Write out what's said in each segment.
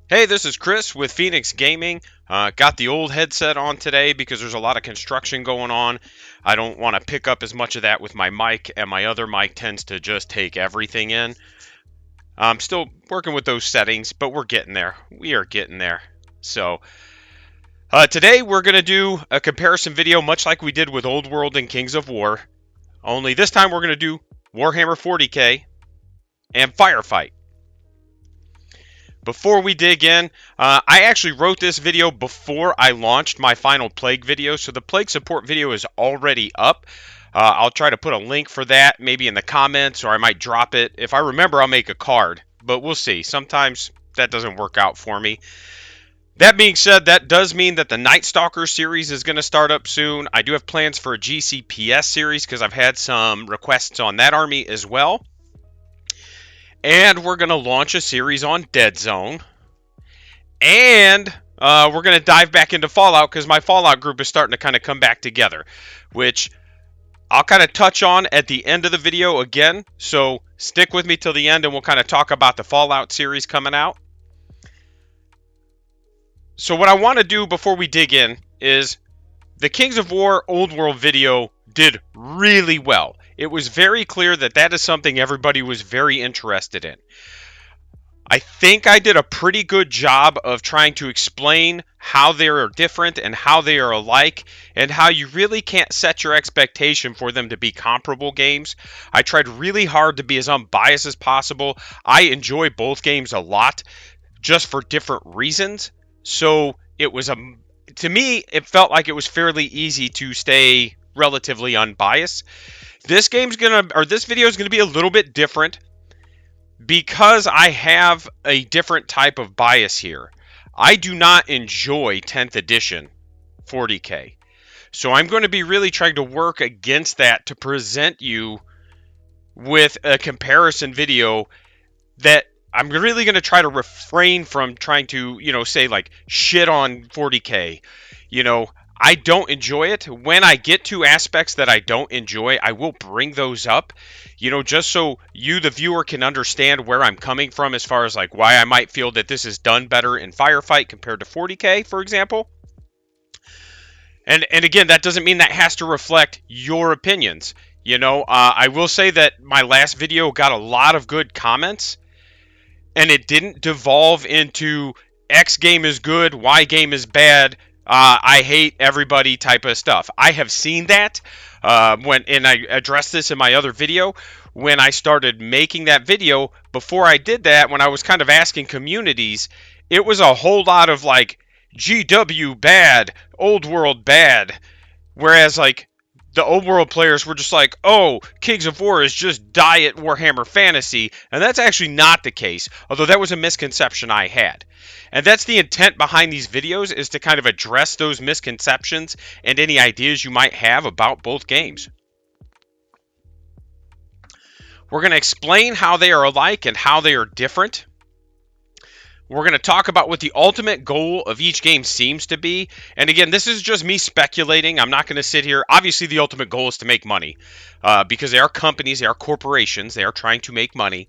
Hey, this is Chris with Phoenix Gaming. Got the old headset on today because there's a lot of construction going on. I don't want to pick up as much of that with my mic, and my other mic tends to just take everything in. I'm still working with those settings, but we're getting there. We are getting there. So, today we're going to do a comparison video much like we did with Old World and Kings of War. Only this time we're going to do Warhammer 40k and Firefight. Before we dig in, I actually wrote this video before I launched my final Plague video, so the Plague support video is already up. I'll try to put a link for that maybe in the comments, or I might drop it. If I remember, I'll make a card, but we'll see. Sometimes that doesn't work out for me. That being said, that does mean that the Night Stalker series is going to start up soon. I do have plans for a GCPS series because I've had some requests on that army as well. And we're going to launch a series on Dead Zone. And we're going to dive back into Fallout because my Fallout group is starting to kind of come back together, which I'll kind of touch on at the end of the video again. So stick with me till the end and we'll kind of talk about the Fallout series coming out. So what I want to do before we dig in is the Kings of War Old World video did really well. It was very clear that that is something everybody was very interested in. I think I did a pretty good job of trying to explain how they are different and how they are alike and how you really can't set your expectation for them to be comparable games. I tried really hard to be as unbiased as possible. I enjoy both games a lot just for different reasons. So it was to me, it felt like it was fairly easy to stay relatively unbiased. This video is gonna be a little bit different because I have a different type of bias here. I do not enjoy 10th edition 40k. So I'm going to be really trying to work against that to present you with a comparison video that I'm really going to try to refrain from trying to, say like shit on 40k. I don't enjoy it. When I get to aspects that I don't enjoy, I will bring those up, just so you, the viewer, can understand where I'm coming from as far as like why I might feel that this is done better in Firefight compared to 40k, for example. And again, that doesn't mean that has to reflect your opinions. I will say that my last video got a lot of good comments, and it didn't devolve into X game is good, Y game is bad, I hate everybody type of stuff. I have seen that and I addressed this in my other video. When I started making that video, before I did that, when I was kind of asking communities, it was a whole lot of like, GW bad, Old World bad. Whereas like, the Old World players were just like, oh, Kings of War is just diet Warhammer fantasy. And that's actually not the case, although that was a misconception I had. And that's the intent behind these videos, is to kind of address those misconceptions and any ideas you might have about both games. We're going to explain how they are alike and how they are different. We're going to talk about what the ultimate goal of each game seems to be. And again, this is just me speculating. I'm not going to sit here. Obviously, the ultimate goal is to make money because they are companies, they are corporations, they are trying to make money.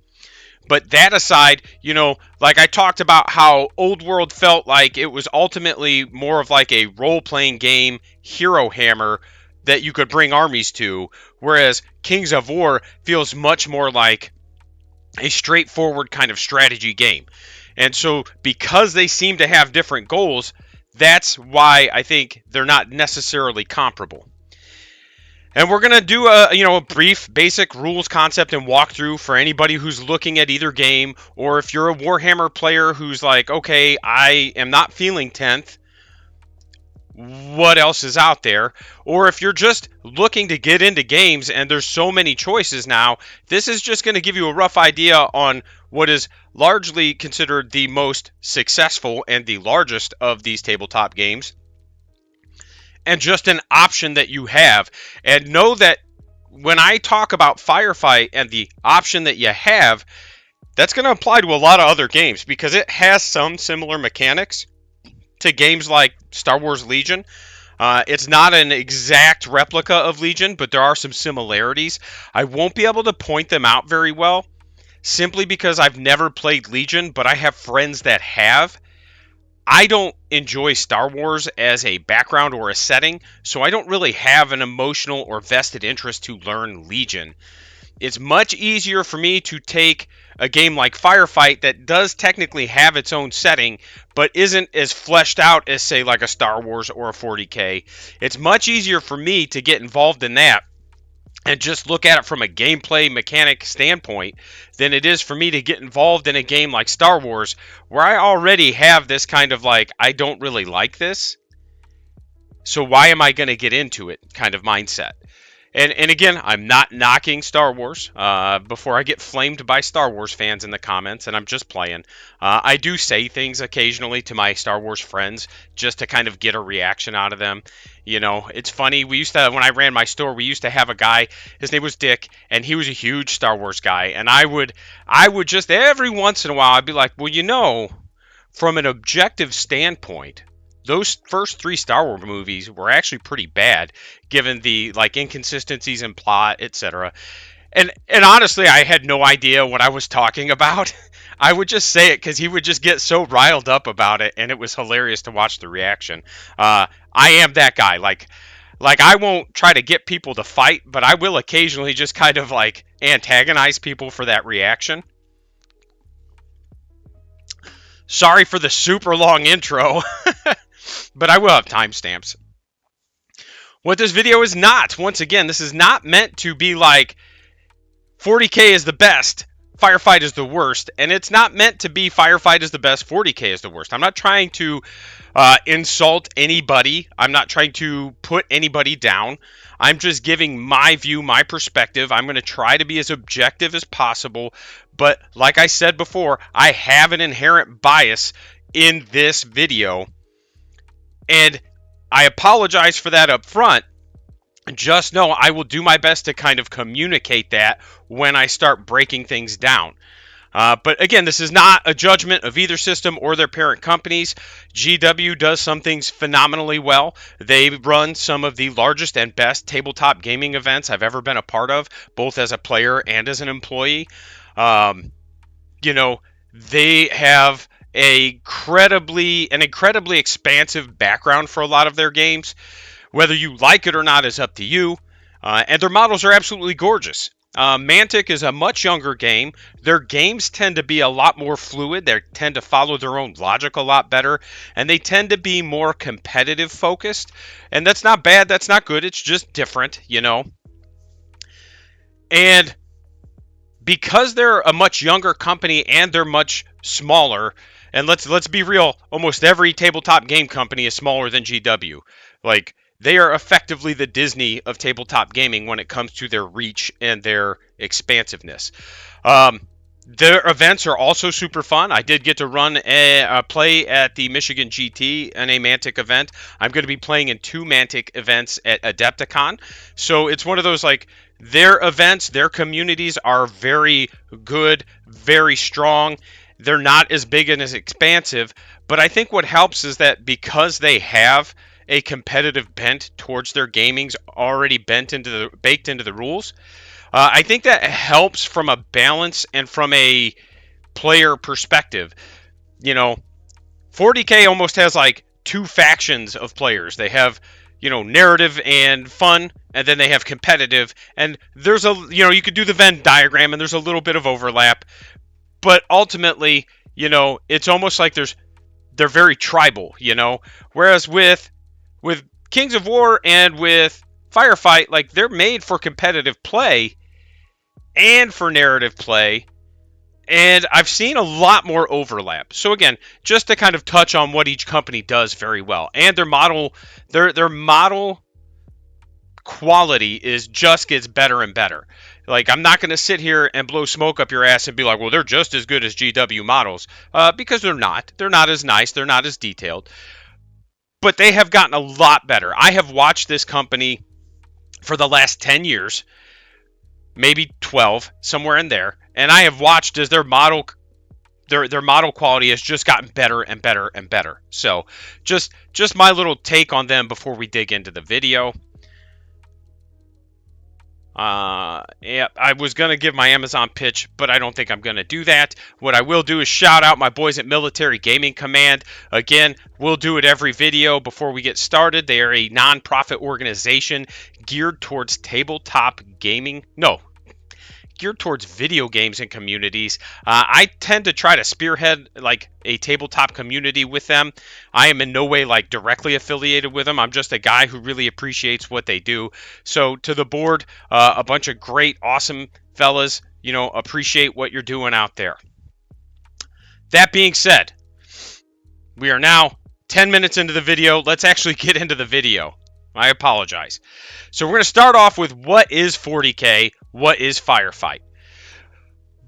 But that aside, like I talked about how Old World felt like it was ultimately more of like a role-playing game, Hero Hammer, that you could bring armies to, whereas Kings of War feels much more like a straightforward kind of strategy game. And so because they seem to have different goals, that's why I think they're not necessarily comparable. And we're going to do a brief basic rules concept and walkthrough for anybody who's looking at either game, or if you're a Warhammer player who's like, okay, I am not feeling 10th, what else is out there? Or if you're just looking to get into games and there's so many choices now, this is just going to give you a rough idea on what is largely considered the most successful and the largest of these tabletop games, and just an option that you have. And know that when I talk about Firefight and the option that you have, that's going to apply to a lot of other games because it has some similar mechanics to games like Star Wars Legion. It's not an exact replica of Legion, but there are some similarities. I won't be able to point them out very well, simply because I've never played Legion, but I have friends that have. I don't enjoy Star Wars as a background or a setting, so I don't really have an emotional or vested interest to learn Legion. It's much easier for me to take a game like Firefight that does technically have its own setting, but isn't as fleshed out as, say, like a Star Wars or a 40K. It's much easier for me to get involved in that and just look at it from a gameplay mechanic standpoint than it is for me to get involved in a game like Star Wars, where I already have this kind of like, I don't really like this, so why am I going to get into it kind of mindset. And again, I'm not knocking Star Wars before I get flamed by Star Wars fans in the comments, and I'm just playing. I do say things occasionally to my Star Wars friends just to kind of get a reaction out of them. You know, it's funny. We used to, when I ran my store, we used to have a guy, his name was Dick, and he was a huge Star Wars guy. And I would just every once in a while, I'd be like, well, you know, from an objective standpoint, those first three Star Wars movies were actually pretty bad, given the like inconsistencies in plot, etc. And honestly, I had no idea what I was talking about. I would just say it because he would just get so riled up about it, and it was hilarious to watch the reaction. I am that guy. Like I won't try to get people to fight, but I will occasionally just kind of like antagonize people for that reaction. Sorry for the super long intro. But I will have timestamps. What this video is not, once again, this is not meant to be like 40K is the best, Firefight is the worst, and it's not meant to be Firefight is the best, 40K is the worst. I'm not trying to insult anybody. I'm not trying to put anybody down. I'm just giving my view, my perspective. I'm going to try to be as objective as possible, but like I said before, I have an inherent bias in this video. And I apologize for that up front. Just know I will do my best to kind of communicate that when I start breaking things down. But again, this is not a judgment of either system or their parent companies. GW does some things phenomenally well. They run some of the largest and best tabletop gaming events I've ever been a part of, both as a player and as an employee. You know, they have an incredibly expansive background for a lot of their games. Whether you like it or not is up to you. And their models are absolutely gorgeous. Mantic is a much younger game. Their games tend to be a lot more fluid. They tend to follow their own logic a lot better. And they tend to be more competitive focused. And that's not bad. That's not good. It's just different, you know. And because they're a much younger company and they're much smaller, and let's be real, almost every tabletop game company is smaller than GW. Like, they are effectively the Disney of tabletop gaming when it comes to their reach and their expansiveness. Their events are also super fun. I did get to run a play at the Michigan GT in a Mantic event. I'm going to be playing in 2 Mantic events at Adepticon. So it's one of those, like, their events, their communities are very good, very strong. They're not as big and as expansive, but I think what helps is that because they have a competitive bent towards their gamings already baked into the rules, I think that helps from a balance and from a player perspective. You know, 40K almost has like 2 factions of players. They have, you know, narrative and fun, and then they have competitive. And there's a, you know, you could do the Venn diagram, and there's a little bit of overlap. But ultimately, you know, it's almost like they're very tribal, you know. Whereas with Kings of War and with Firefight, like, they're made for competitive play and for narrative play. And I've seen a lot more overlap. So again, just to kind of touch on what each company does very well. And their model quality gets better and better. Like, I'm not going to sit here and blow smoke up your ass and be like, well, they're just as good as GW models. Because they're not. They're not as nice. They're not as detailed. But they have gotten a lot better. I have watched this company for the last 10 years, maybe 12, somewhere in there. And I have watched as their model quality has just gotten better and better and better. So just my little take on them before we dig into the video. Yeah, I was going to give my Amazon pitch, but I don't think I'm going to do that. What I will do is shout out my boys at Military Gaming Command. Again, we'll do it every video before we get started. They are a non-profit organization geared towards tabletop gaming. No, geared towards video games and communities. I tend to try to spearhead like a tabletop community with them. I am in no way like directly affiliated with them. I'm just a guy who really appreciates what they do. So to the board, a bunch of great, awesome fellas, appreciate what you're doing out there. That being said, we are now 10 minutes into the video. Let's actually get into the video. I apologize. So we're going to start off with what is 40K, what is Firefight.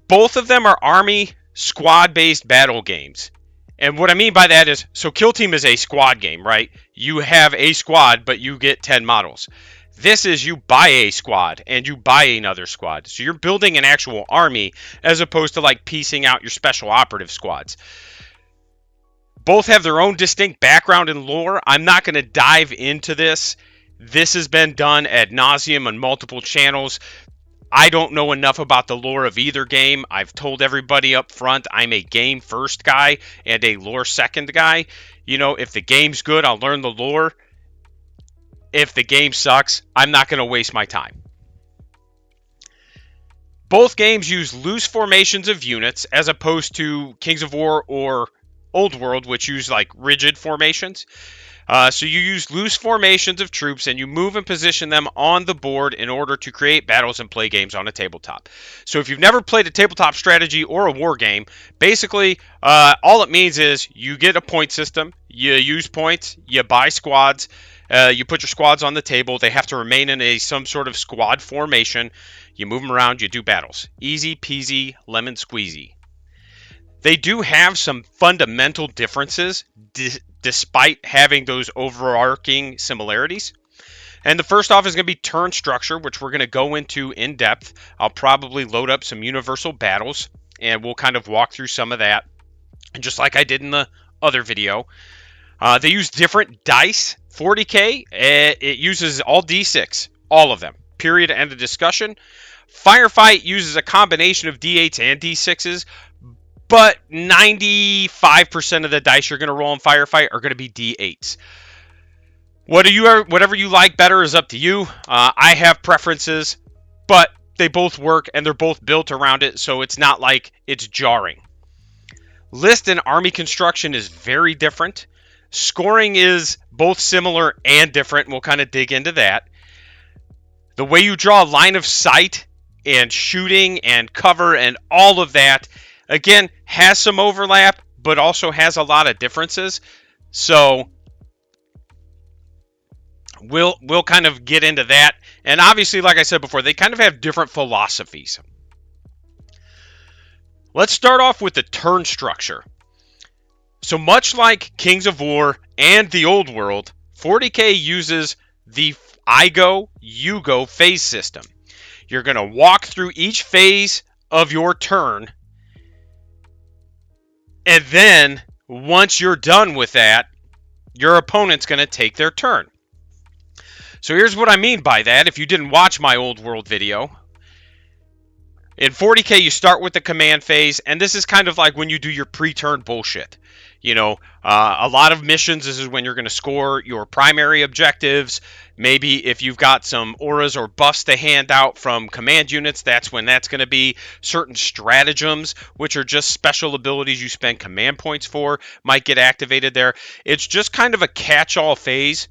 Both of them are army squad-based battle games. And what I mean by that is, so Kill Team is a squad game, right? You have a squad, but you get 10 models. This is you buy a squad and you buy another squad. So you're building an actual army as opposed to like piecing out your special operative squads. Both have their own distinct background and lore. I'm not going to dive into this. This has been done ad nauseum on multiple channels. I don't know enough about the lore of either game. I've told everybody up front I'm a game first guy and a lore second guy. If the game's good, I'll learn the lore. If the game sucks, I'm not going to waste my time. Both games use loose formations of units as opposed to Kings of War or Old World, which use like rigid formations. So you use loose formations of troops and you move and position them on the board in order to create battles and play games on a tabletop. So if you've never played a tabletop strategy or a war game, basically all it means is you get a point system, you use points, you buy squads, you put your squads on the table. They have to remain in some sort of squad formation. You move them around, you do battles. Easy peasy, lemon squeezy. They do have some fundamental differences despite having those overarching similarities. And the first off is going to be turn structure, which we're going to go into in depth. I'll probably load up some universal battles, and we'll kind of walk through some of that. And just like I did in the other video, they use different dice. 40K, it uses all D6, all of them. Period, end of discussion. Firefight uses a combination of D8s and D6s, but 95% of the dice you're going to roll in Firefight are going to be D8s. Whatever you like better is up to you. I have preferences, but they both work and they're both built around it, so it's not like it's jarring. List and army construction is very different. Scoring is both similar and different, and we'll kind of dig into that. The way you draw a line of sight and shooting and cover and all of that, again, has some overlap, but also has a lot of differences. So we'll kind of get into that. And obviously, like I said before, they kind of have different philosophies. Let's start off with the turn structure. So much like Kings of War and the Old World, 40K uses the I go, you go phase system. You're going to walk through each phase of your turn, and then once you're done with that, your opponent's going to take their turn. So here's what I mean by that. If you didn't watch my Old World video, in 40K you start with the command phase, and this is kind of like when you do your pre-turn bullshit. A lot of missions, this is when you're going to score your primary objectives. Maybe if you've got some auras or buffs to hand out from command units, that's when that's going to be. Certain stratagems, which are just special abilities you spend command points for, might get activated there. It's just kind of a catch-all phase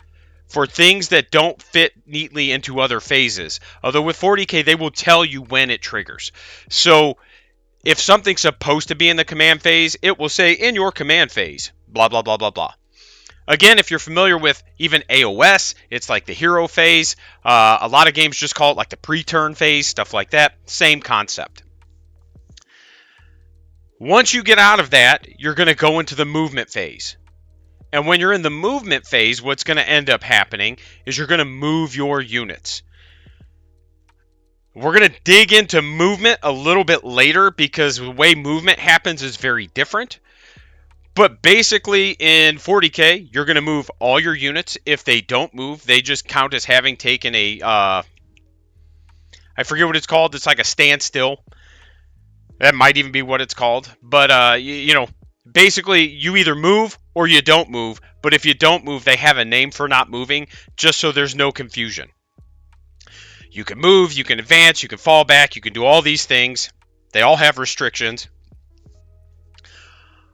for things that don't fit neatly into other phases. Although with 40K, they will tell you when it triggers. So if something's supposed to be in the command phase, it will say in your command phase, blah, blah, blah, blah, blah. Again, if you're familiar with even AOS, it's like the hero phase. A lot of games just call it like the pre-turn phase, stuff like that. Same concept. Once you get out of that, you're going to go into the movement phase. And when you're in the movement phase, what's going to end up happening is you're going to move your units. We're going to dig into movement a little bit later because the way movement happens is very different. But basically in 40K, you're going to move all your units. If they don't move, they just count as having taken a I forget what it's called. It's like a standstill. That might even be what it's called. But, you know, basically you either move or you don't move. But if you don't move, they have a name for not moving, just so there's no confusion. You can move, you can advance, you can fall back, you can do all these things. They all have restrictions.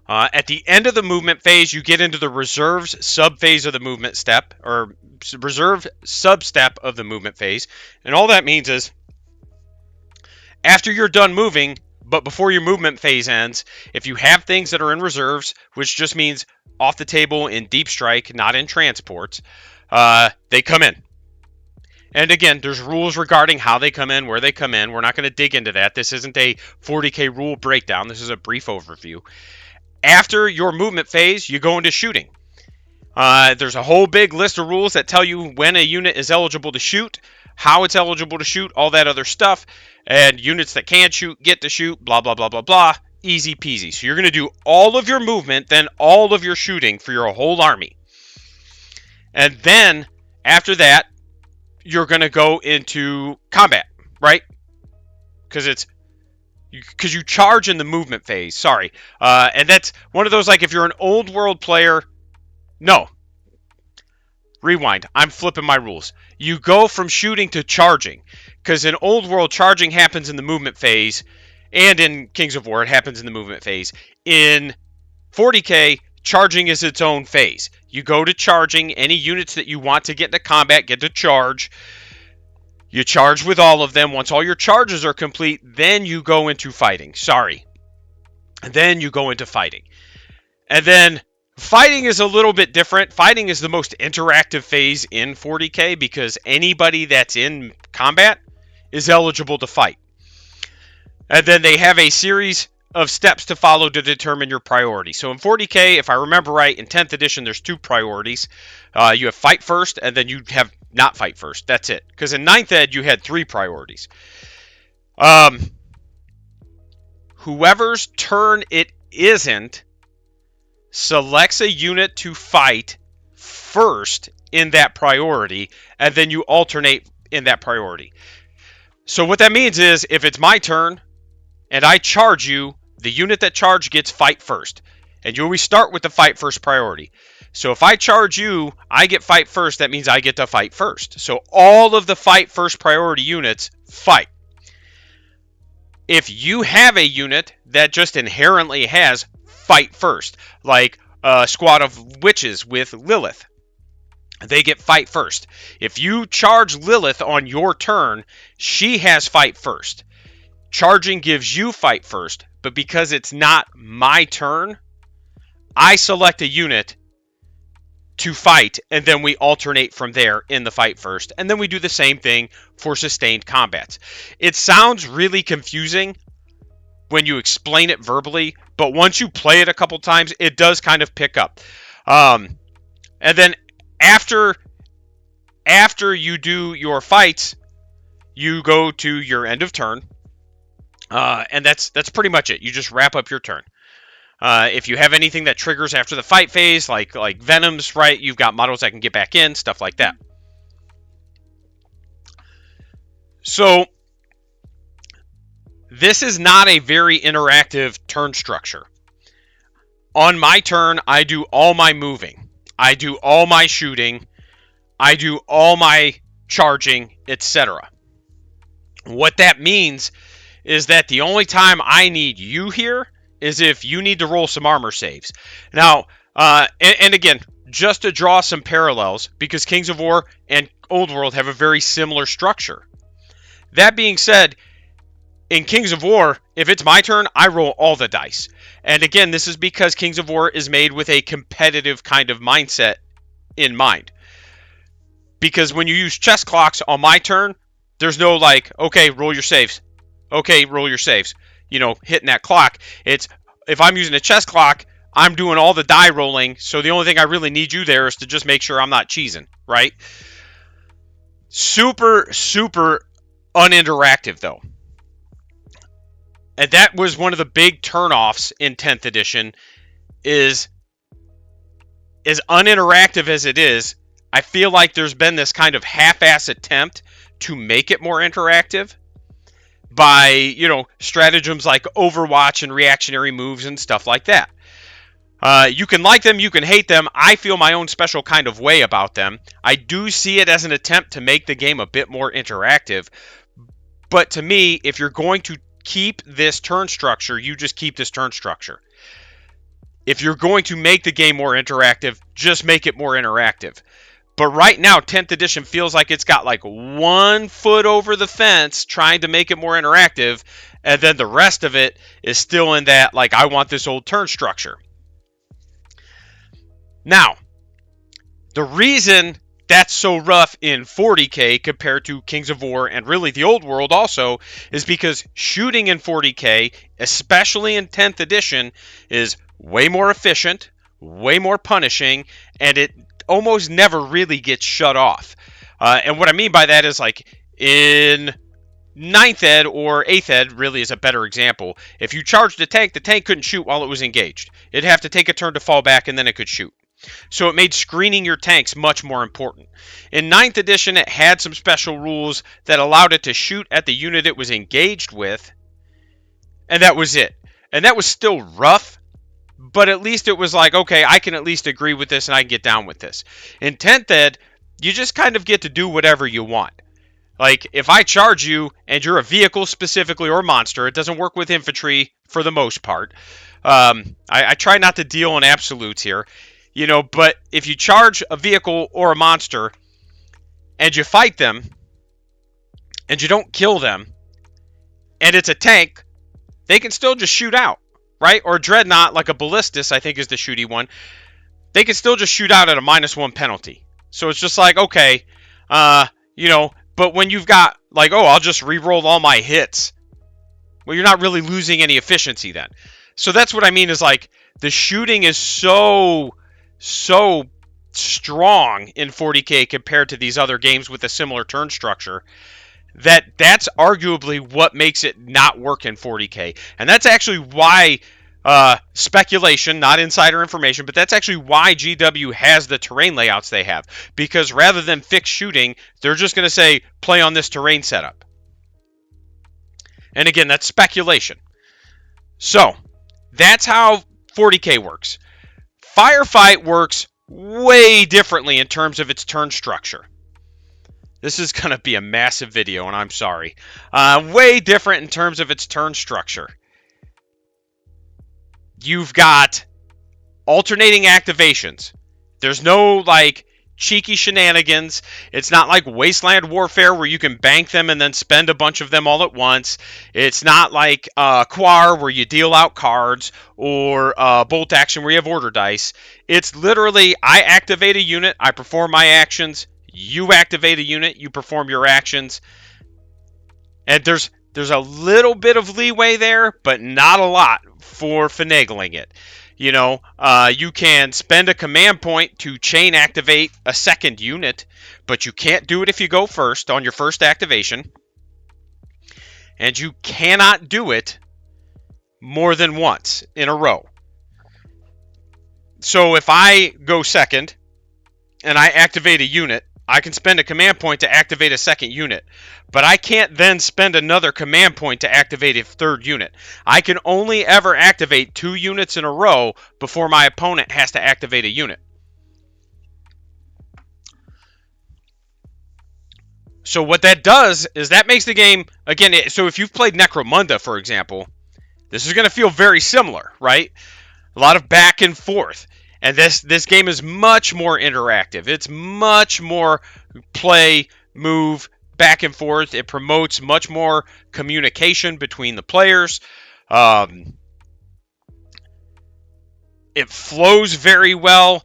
At the end of the movement phase, you get into the reserves sub-phase of the movement step, or reserve sub-step of the movement phase. And all that means is, after you're done moving, but before your movement phase ends, if you have things that are in reserves, which just means off the table in deep strike, not in transports, they come in. And again, there's rules regarding how they come in, where they come in. We're not going to dig into that. This isn't a 40K rule breakdown. This is a brief overview. After your movement phase, you go into shooting. There's a whole big list of rules that tell you when a unit is eligible to shoot, how it's eligible to shoot, all that other stuff. And units that can't shoot get to shoot, blah, blah, blah, blah, blah. Easy peasy. So you're going to do all of your movement, then all of your shooting for your whole army. And then, after that, you're going to go into combat, right? Because you charge in the movement phase. Sorry. And that's one of those, like, if you're an old world player. No. Rewind. I'm flipping my rules. You go from shooting to charging. Because in old world, charging happens in the movement phase. And in Kings of War, it happens in the movement phase. In 40K, charging is its own phase. You go to charging. Any units that you want to get into combat get to charge. You charge with all of them. Once all your charges are complete, then you go into fighting. Sorry. And then you go into fighting. And then fighting is a little bit different. Fighting is the most interactive phase in 40K because anybody that's in combat is eligible to fight. And then they have a series of steps to follow to determine your priority. So in 40K, if I remember right, in 10th edition, there's 2 priorities. You have fight first, and then you have not fight first. That's it. Because in 9th ed, you had 3 priorities. Whoever's turn it isn't selects a unit to fight first in that priority, and then you alternate in that priority. So what that means is, if it's my turn, and I charge you, the unit that charged gets fight first. And you always start with the fight first priority. So if I charge you, I get fight first, that means I get to fight first. So all of the fight first priority units fight. If you have a unit that just inherently has fight first, like a squad of witches with Lilith, they get fight first. If you charge Lilith on your turn, she has fight first. Charging gives you fight first, but because it's not my turn, I select a unit to fight, and then we alternate from there in the fight first. And then we do the same thing for sustained combats. It sounds really confusing when you explain it verbally, but once you play it a couple times, it does kind of pick up. And then after you do your fights, you go to your end of turn. And that's pretty much it. You just wrap up your turn. If you have anything that triggers after the fight phase, like Venoms, right? You've got models that can get back in, stuff like that. So this is not a very interactive turn structure. On my turn, I do all my moving. I do all my shooting. I do all my charging, etc. What that means is that the only time I need you here is if you need to roll some armor saves. Now, and again, just to draw some parallels, because Kings of War and Old World have a very similar structure. That being said, in Kings of War, if it's my turn, I roll all the dice. And again, this is because Kings of War is made with a competitive kind of mindset in mind. Because when you use chess clocks on my turn, there's no like, okay, roll your saves. Okay, roll your saves. You know, hitting that clock. It's, if I'm using a chess clock, I'm doing all the die rolling, so the only thing I really need you there is to just make sure I'm not cheesing, right? Super, super uninteractive, though. And that was one of the big turnoffs in 10th edition, is as uninteractive as it is, I feel like there's been this kind of half-ass attempt to make it more interactive. by, stratagems like Overwatch and reactionary moves and stuff like that. You can like them, you can hate them. I feel my own special kind of way about them. I do see it as an attempt to make the game a bit more interactive. But to me, if you're going to keep this turn structure, you just keep this turn structure. If you're going to make the game more interactive, just make it more interactive. But right now, 10th edition feels like it's got like 1 foot over the fence trying to make it more interactive, and then the rest of it is still in that, like, I want this old turn structure. Now, the reason that's so rough in 40K compared to Kings of War and really the old world also is because shooting in 40K, especially in 10th edition, is way more efficient, way more punishing, and it almost never really gets shut off. And what I mean by that is, like, in 9th Ed or 8th Ed really is a better example. If you charged the tank couldn't shoot while it was engaged. It'd have to take a turn to fall back, and then it could shoot. So it made screening your tanks much more important. In 9th edition, it had some special rules that allowed it to shoot at the unit it was engaged with, and that was it. And that was still rough, but at least it was like, okay, I can at least agree with this and I can get down with this. In 10th Ed, you just kind of get to do whatever you want. Like, if I charge you and you're a vehicle specifically or monster, it doesn't work with infantry for the most part. I try not to deal in absolutes here, but if you charge a vehicle or a monster and you fight them and you don't kill them and it's a tank, they can still just shoot out. Right? Or Dreadnought, like a Ballistus, I think is the shooty one. They can still just shoot out at a -1 penalty. So it's just like, okay, but when you've got, like, oh, I'll just re-roll all my hits. Well, you're not really losing any efficiency then. So that's what I mean is, like, the shooting is so strong in 40K compared to these other games with a similar turn structure that's arguably what makes it not work in 40K. And that's actually why, speculation, not insider information, but that's actually why GW has the terrain layouts they have. Because rather than fix shooting, they're just going to say, play on this terrain setup. And again, that's speculation. So, that's how 40K works. Firefight works way differently in terms of its turn structure. This is going to be a massive video, and I'm sorry. Way different in terms of its turn structure. You've got alternating activations. There's no, like, cheeky shenanigans. It's not like Wasteland Warfare where you can bank them and then spend a bunch of them all at once. It's not like Quar where you deal out cards, or Bolt Action where you have order dice. It's literally, I activate a unit, I perform my actions, you activate a unit, you perform your actions. And there's a little bit of leeway there, but not a lot for finagling it. You can spend a command point to chain activate a second unit, but you can't do it if you go first on your first activation. And you cannot do it more than once in a row. So if I go second and I activate a unit, I can spend a command point to activate a second unit, but I can't then spend another command point to activate a third unit. I can only ever activate 2 units in a row before my opponent has to activate a unit. So what that does is that makes the game, again, so if you've played Necromunda, for example, this is going to feel very similar, right? A lot of back and forth. And this game is much more interactive. It's much more play, move, back and forth. It promotes much more communication between the players. It flows very well.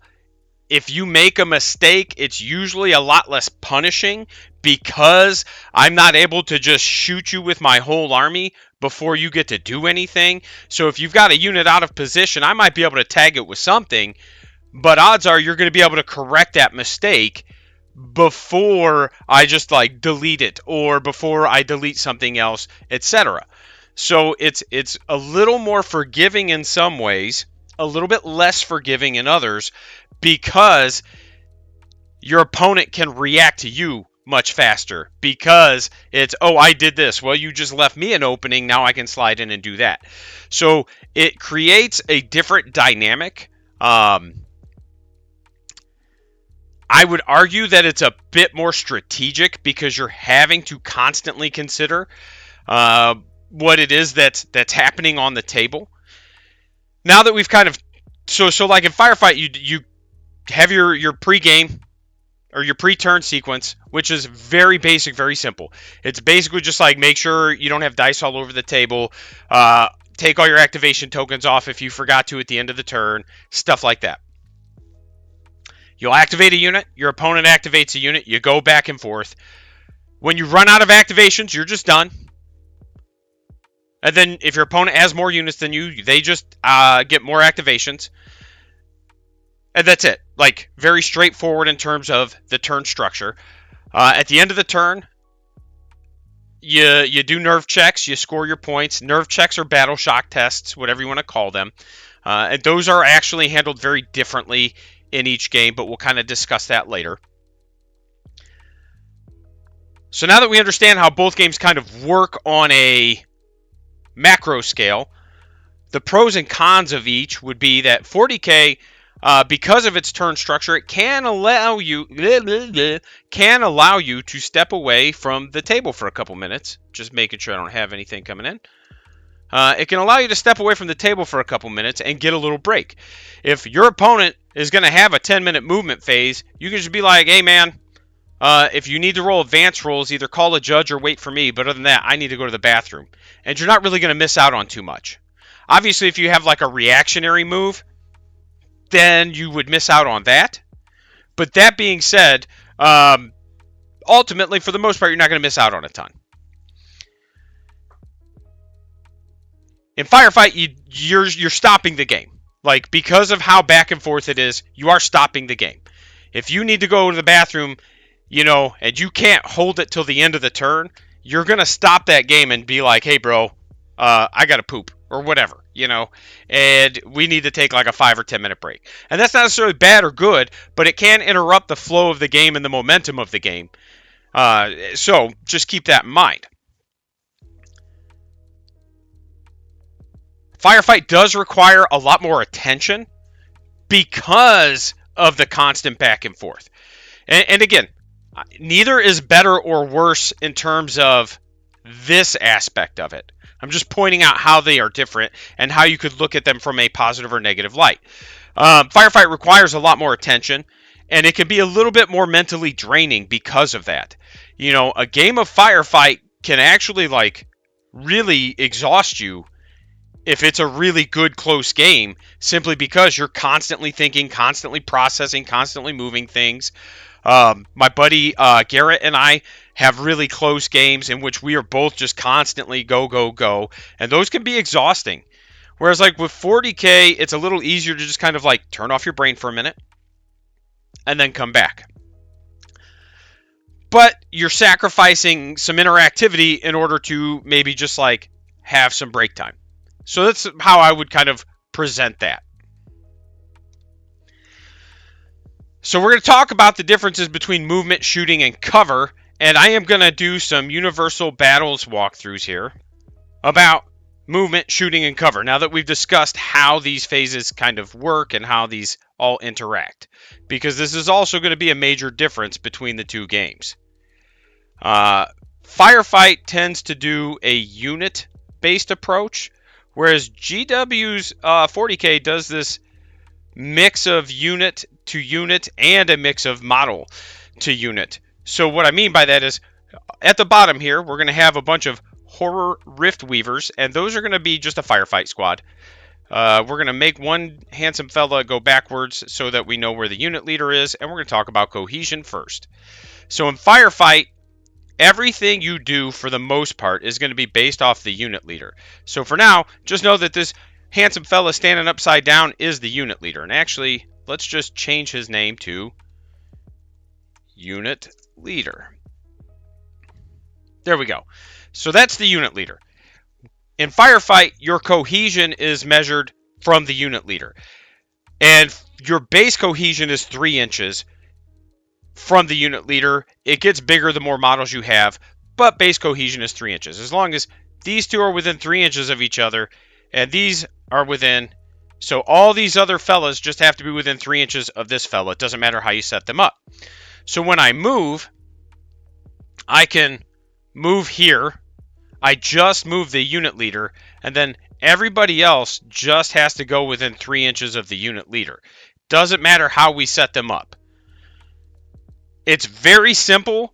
If you make a mistake, it's usually a lot less punishing because I'm not able to just shoot you with my whole army before you get to do anything. So if you've got a unit out of position, I might be able to tag it with something, but odds are you're going to be able to correct that mistake before I just like delete it or before I delete something else, etc. So it's a little more forgiving in some ways, a little bit less forgiving in others, because your opponent can react to you much faster because it's, oh, I did this. Well, you just left me an opening. Now I can slide in and do that. So it creates a different dynamic. I would argue that it's a bit more strategic because you're having to constantly consider what it is that's happening on the table. Now that we've kind of so like in Firefight, you have your pre-game or your pre-turn sequence, which is very basic, very simple. It's basically just like make sure you don't have dice all over the table. Take all your activation tokens off if you forgot to at the end of the turn, stuff like that. You'll activate a unit, your opponent activates a unit, you go back and forth. When you run out of activations, you're just done. And then if your opponent has more units than you, they just get more activations. And that's it. Like, very straightforward in terms of the turn structure. At the end of the turn, you do nerve checks, you score your points. Nerve checks are battle shock tests, whatever you want to call them. And those are actually handled very differently in each game, but we'll kind of discuss that later. So now that we understand how both games kind of work on a macro scale, the pros and cons of each would be that 40K, because of its turn structure, it can allow you to step away from the table for a couple minutes. Just making sure I don't have anything coming in. It can allow you to step away from the table for a couple minutes and get a little break. If your opponent is going to have a 10-minute movement phase, you can just be like, hey, man, if you need to roll advanced rolls, either call a judge or wait for me. But other than that, I need to go to the bathroom. And you're not really going to miss out on too much. Obviously, if you have like a reactionary move, then you would miss out on that. But that being said, ultimately, for the most part, you're not going to miss out on a ton. In Firefight, you're stopping the game. Like, because of how back and forth it is, you are stopping the game. If you need to go to the bathroom, and you can't hold it till the end of the turn, you're going to stop that game and be like, hey, bro, I got to poop or whatever, and we need to take like a 5 or 10 minute break. And that's not necessarily bad or good, but it can interrupt the flow of the game and the momentum of the game. So just keep that in mind. Firefight does require a lot more attention because of the constant back and forth. And again, neither is better or worse in terms of this aspect of it. I'm just pointing out how they are different and how you could look at them from a positive or negative light. Firefight requires a lot more attention, and it can be a little bit more mentally draining because of that. A game of Firefight can actually really exhaust you if it's a really good close game, simply because you're constantly thinking, constantly processing, constantly moving things. My buddy Garrett and I have really close games in which we are both just constantly go, go, go. And those can be exhausting. Whereas with 40K, it's a little easier to just kind of turn off your brain for a minute and then come back. But you're sacrificing some interactivity in order to maybe just have some break time. So that's how I would kind of present that. So we're going to talk about the differences between movement, shooting, and cover. And I am going to do some universal battles walkthroughs here about movement, shooting, and cover. Now that we've discussed how these phases kind of work and how these all interact. Because this is also going to be a major difference between the two games. Firefight tends to do a unit-based approach, whereas GW's 40K does this mix of unit to unit and a mix of model to unit. So what I mean by that is, at the bottom here, we're going to have a bunch of Horror Rift Weavers, and those are going to be just a Firefight squad. We're going to make one handsome fella go backwards so that we know where the unit leader is, and we're going to talk about cohesion first. So in Firefight, everything you do, for the most part, is going to be based off the unit leader. So for now, just know that this handsome fella standing upside down is the unit leader. And actually, let's just change his name to unit leader. There we go. So that's the unit leader. In Firefight, your cohesion is measured from the unit leader. And your base cohesion is 3 inches. from the unit leader. It gets bigger the more models you have, but base cohesion is 3 inches. As long as these two are within 3 inches of each other, and these are within, so all these other fellas just have to be within 3 inches of this fella. It doesn't matter how you set them up. So when I move, I can move here. I just move the unit leader, and then everybody else just has to go within 3 inches of the unit leader. Doesn't matter how we set them up. It's very simple,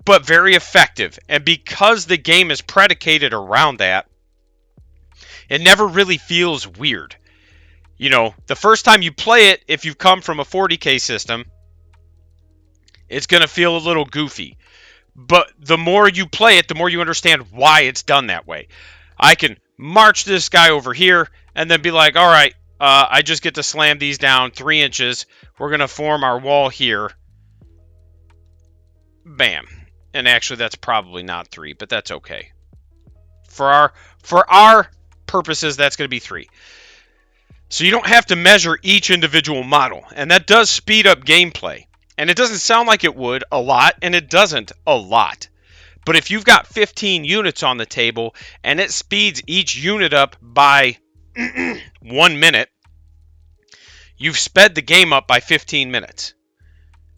but very effective. And because the game is predicated around that, it never really feels weird. You know, the first time you play it, if you've come from a 40K system, it's going to feel a little goofy. But the more you play it, the more you understand why it's done that way. I can march this guy over here and then be like, all right, I just get to slam these down 3 inches. We're going to form our wall here. Bam. And actually, that's probably not 3, but that's okay. For our purposes, that's going to be 3. So you don't have to measure each individual model. And that does speed up gameplay. And it doesn't sound like it would a lot, and it doesn't a lot. But if you've got 15 units on the table, and it speeds each unit up by 1 minute, you've sped the game up by 15 minutes.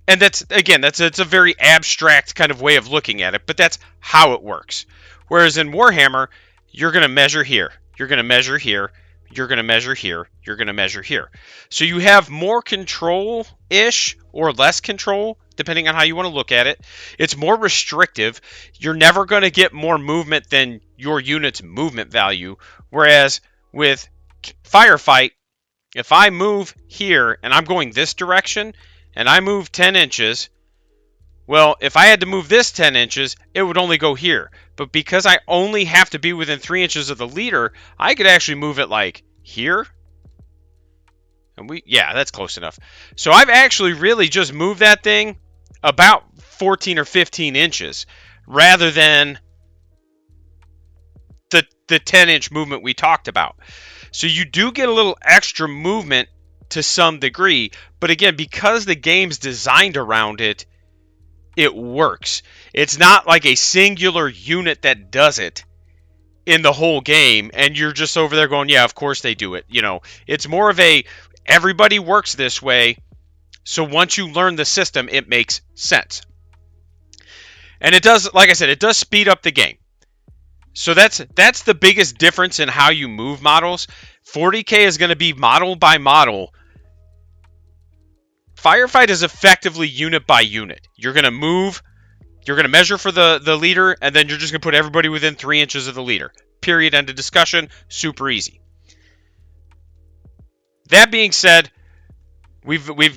And that's a very abstract kind of way of looking at it, but that's how it works. Whereas in Warhammer, you're going to measure here, you're going to measure here, you're going to measure here, you're going to measure here. So you have more control-ish or less control, depending on how you want to look at it. It's more restrictive. You're never going to get more movement than your unit's movement value. Whereas with Firefight, if I move here and I'm going this direction and I move 10 inches, well, if I had to move this 10 inches, it would only go here. But because I only have to be within 3 inches of the leader, I could actually move it like here. And yeah, that's close enough. So I've actually really just moved that thing about 14 or 15 inches rather than the 10-inch movement we talked about. So you do get a little extra movement to some degree, but again, because the game's designed around it, it works. It's not like a singular unit that does it in the whole game, and you're just over there going, yeah, of course they do it. You know, it's more of a, everybody works this way, so once you learn the system, it makes sense. And it does, like I said, it does speed up the game. So that's the biggest difference in how you move models. 40K is going to be model by model. Firefight is effectively unit by unit. You're going to move, you're going to measure for the leader, and then you're just going to put everybody within 3 inches of the leader. Period. End of discussion. Super easy. That being said,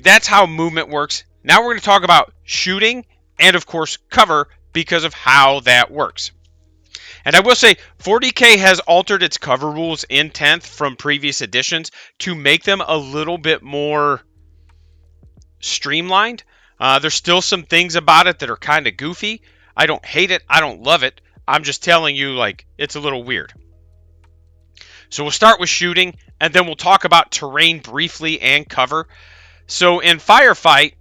that's how movement works. Now we're going to talk about shooting and, of course, cover because of how that works. And I will say, 40K has altered its cover rules in 10th from previous editions to make them a little bit more streamlined. There's still some things about it that are kind of goofy. I don't hate it. I don't love it. I'm just telling you, like, it's a little weird. So we'll start with shooting, and then we'll talk about terrain briefly and cover. So in Firefight,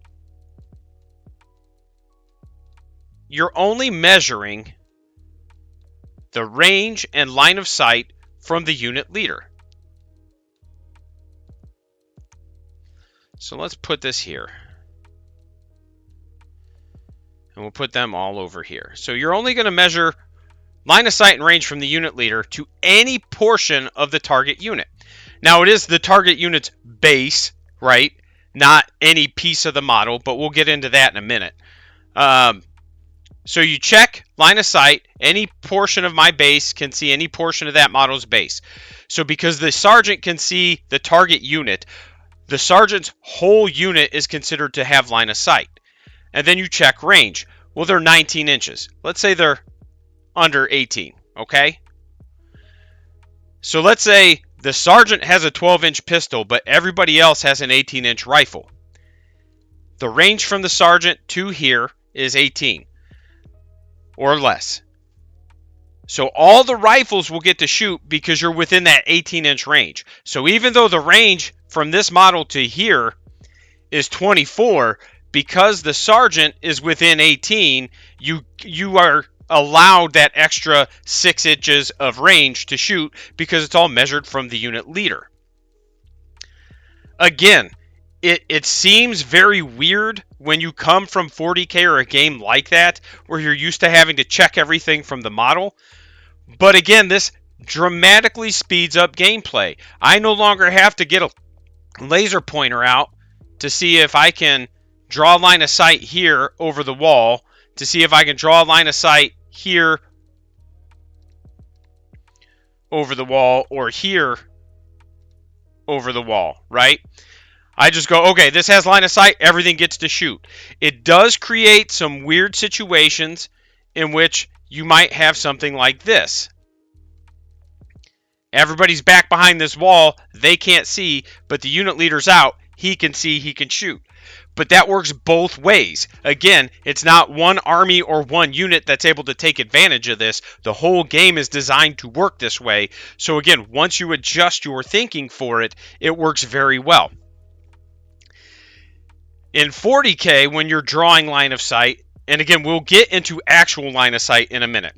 you're only measuring the range and line of sight from the unit leader. So let's put this here. And we'll put them all over here. So you're only going to measure line of sight and range from the unit leader to any portion of the target unit. Now, it is the target unit's base, right? Not any piece of the model, but we'll get into that in a minute. So you check line of sight. Any portion of my base can see any portion of that model's base. So because the sergeant can see the target unit, the sergeant's whole unit is considered to have line of sight. And then you check range. Well, they're 19 inches. Let's say they're under 18, okay? So let's say the sergeant has a 12-inch pistol, but everybody else has an 18-inch rifle. The range from the sergeant to here is 18 or less. So all the rifles will get to shoot because you're within that 18-inch range. So even though the range from this model to here is 24, because the sergeant is within 18, you are allowed that extra 6 inches of range to shoot because it's all measured from the unit leader. Again, it seems very weird when you come from 40k or a game like that where you're used to having to check everything from the model. But again, this dramatically speeds up gameplay. I no longer have to get a laser pointer out to see if I can draw a line of sight here over the wall, to see if I can draw a line of sight here over the wall or here over the wall, right? I just go, okay, this has line of sight, everything gets to shoot. It does create some weird situations in which you might have something like this. Everybody's back behind this wall, they can't see, but the unit leader's out, he can see, he can shoot. But that works both ways. Again, it's not one army or one unit that's able to take advantage of this. The whole game is designed to work this way. So again, once you adjust your thinking for it, it works very well. In 40k, when you're drawing line of sight, and again, we'll get into actual line of sight in a minute,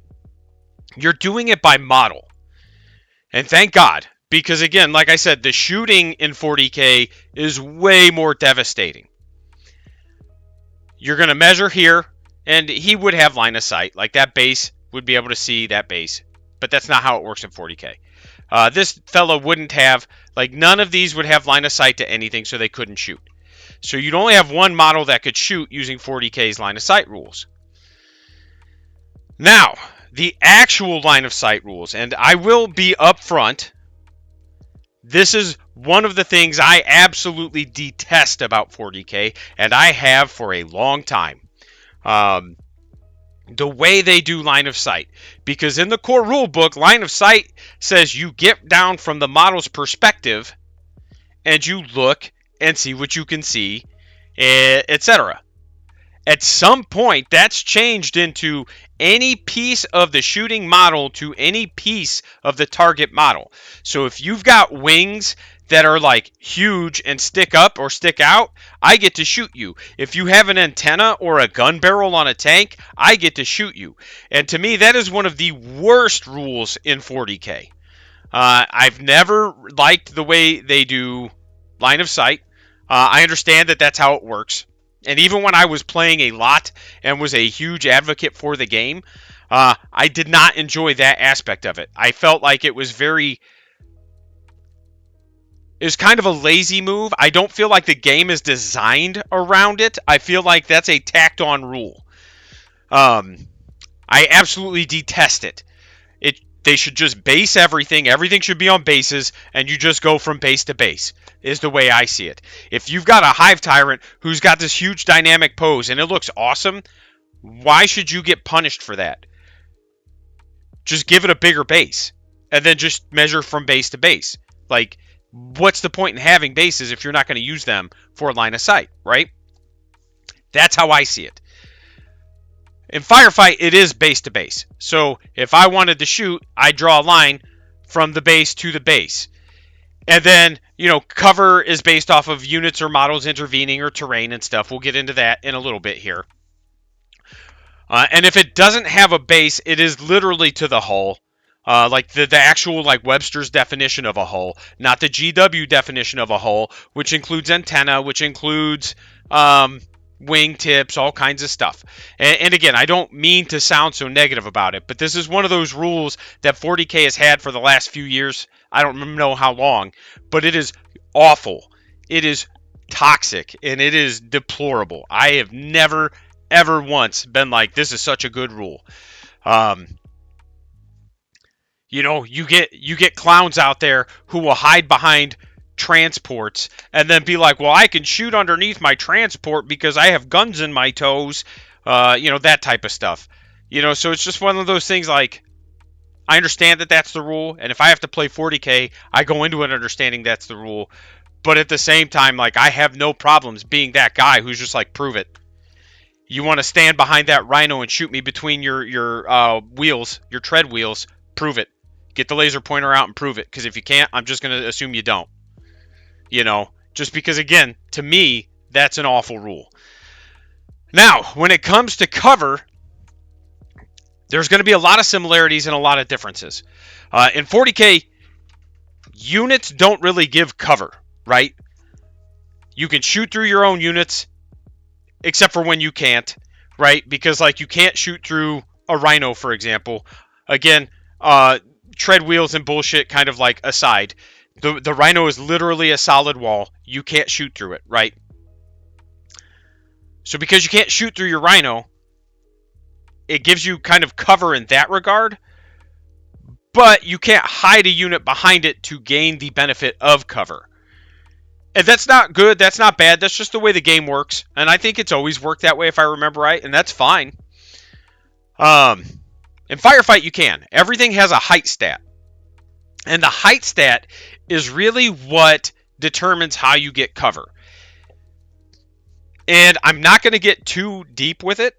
you're doing it by model. And thank God, because again, like I said, the shooting in 40k is way more devastating. You're going to measure here, and he would have line of sight. Like that base would be able to see that base. But that's not how it works in 40k. This fellow wouldn't have, like none of these would have line of sight to anything, so they couldn't shoot. So you'd only have one model that could shoot using 40k's line of sight rules. Now, the actual line of sight rules, and I will be upfront, this is one of the things I absolutely detest about 40k, and I have for a long time. The way they do line of sight. Because in the core rulebook, line of sight says you get down from the model's perspective, and you look and see what you can see, etc. At some point, that's changed into any piece of the shooting model to any piece of the target model. So if you've got wings that are like huge and stick up or stick out, I get to shoot you. If you have an antenna or a gun barrel on a tank, I get to shoot you. And to me, that is one of the worst rules in 40k. I've never liked the way they do line of sight. I understand that that's how it works. And even when I was playing a lot and was a huge advocate for the game, I did not enjoy that aspect of it. I felt like it was kind of a lazy move. I don't feel like the game is designed around it. I feel like that's a tacked on rule. I absolutely detest it. They should just base everything. Everything should be on bases, and you just go from base to base, is the way I see it. If you've got a Hive Tyrant who's got this huge dynamic pose, and it looks awesome, why should you get punished for that? Just give it a bigger base, and then just measure from base to base. Like, what's the point in having bases if you're not going to use them for line of sight, right? That's how I see it. In Firefight, it is base to base. So if I wanted to shoot, I draw a line from the base to the base. And then, cover is based off of units or models intervening or terrain and stuff. We'll get into that in a little bit here. And if it doesn't have a base, it is literally to the hull. Like the actual Webster's definition of a hull, not the GW definition of a hull, which includes antenna, which includes wing tips, all kinds of stuff. And again, I don't mean to sound so negative about it, but this is one of those rules that 40k has had for the last few years. I don't know how long, but it is awful. It is toxic, and it is deplorable. I have never, ever once been like, this is such a good rule. You get clowns out there who will hide behind transports and then be like, well, I can shoot underneath my transport because I have guns in my toes, that type of stuff. So it's just one of those things. Like, I understand that that's the rule, and if I have to play 40k, I go into it understanding that's the rule. But at the same time, I have no problems being that guy who's just like, prove it. You want to stand behind that rhino and shoot me between your wheels, your tread wheels, prove it. Get the laser pointer out and prove it, because if you can't, I'm just going to assume you don't. Just because, again, to me, that's an awful rule. Now, when it comes to cover, there's going to be a lot of similarities and a lot of differences. In 40K, units don't really give cover, right? You can shoot through your own units, except for when you can't, right? Because, like, you can't shoot through a Rhino, for example. Again, tread wheels and bullshit kind of like aside. The Rhino is literally a solid wall. You can't shoot through it, right? So because you can't shoot through your Rhino, it gives you kind of cover in that regard, but you can't hide a unit behind it to gain the benefit of cover. And that's not good, that's not bad, that's just the way the game works, and I think it's always worked that way if I remember right, and that's fine. In Firefight you can. Everything has a height stat. And the height stat is really what determines how you get cover. And I'm not going to get too deep with it,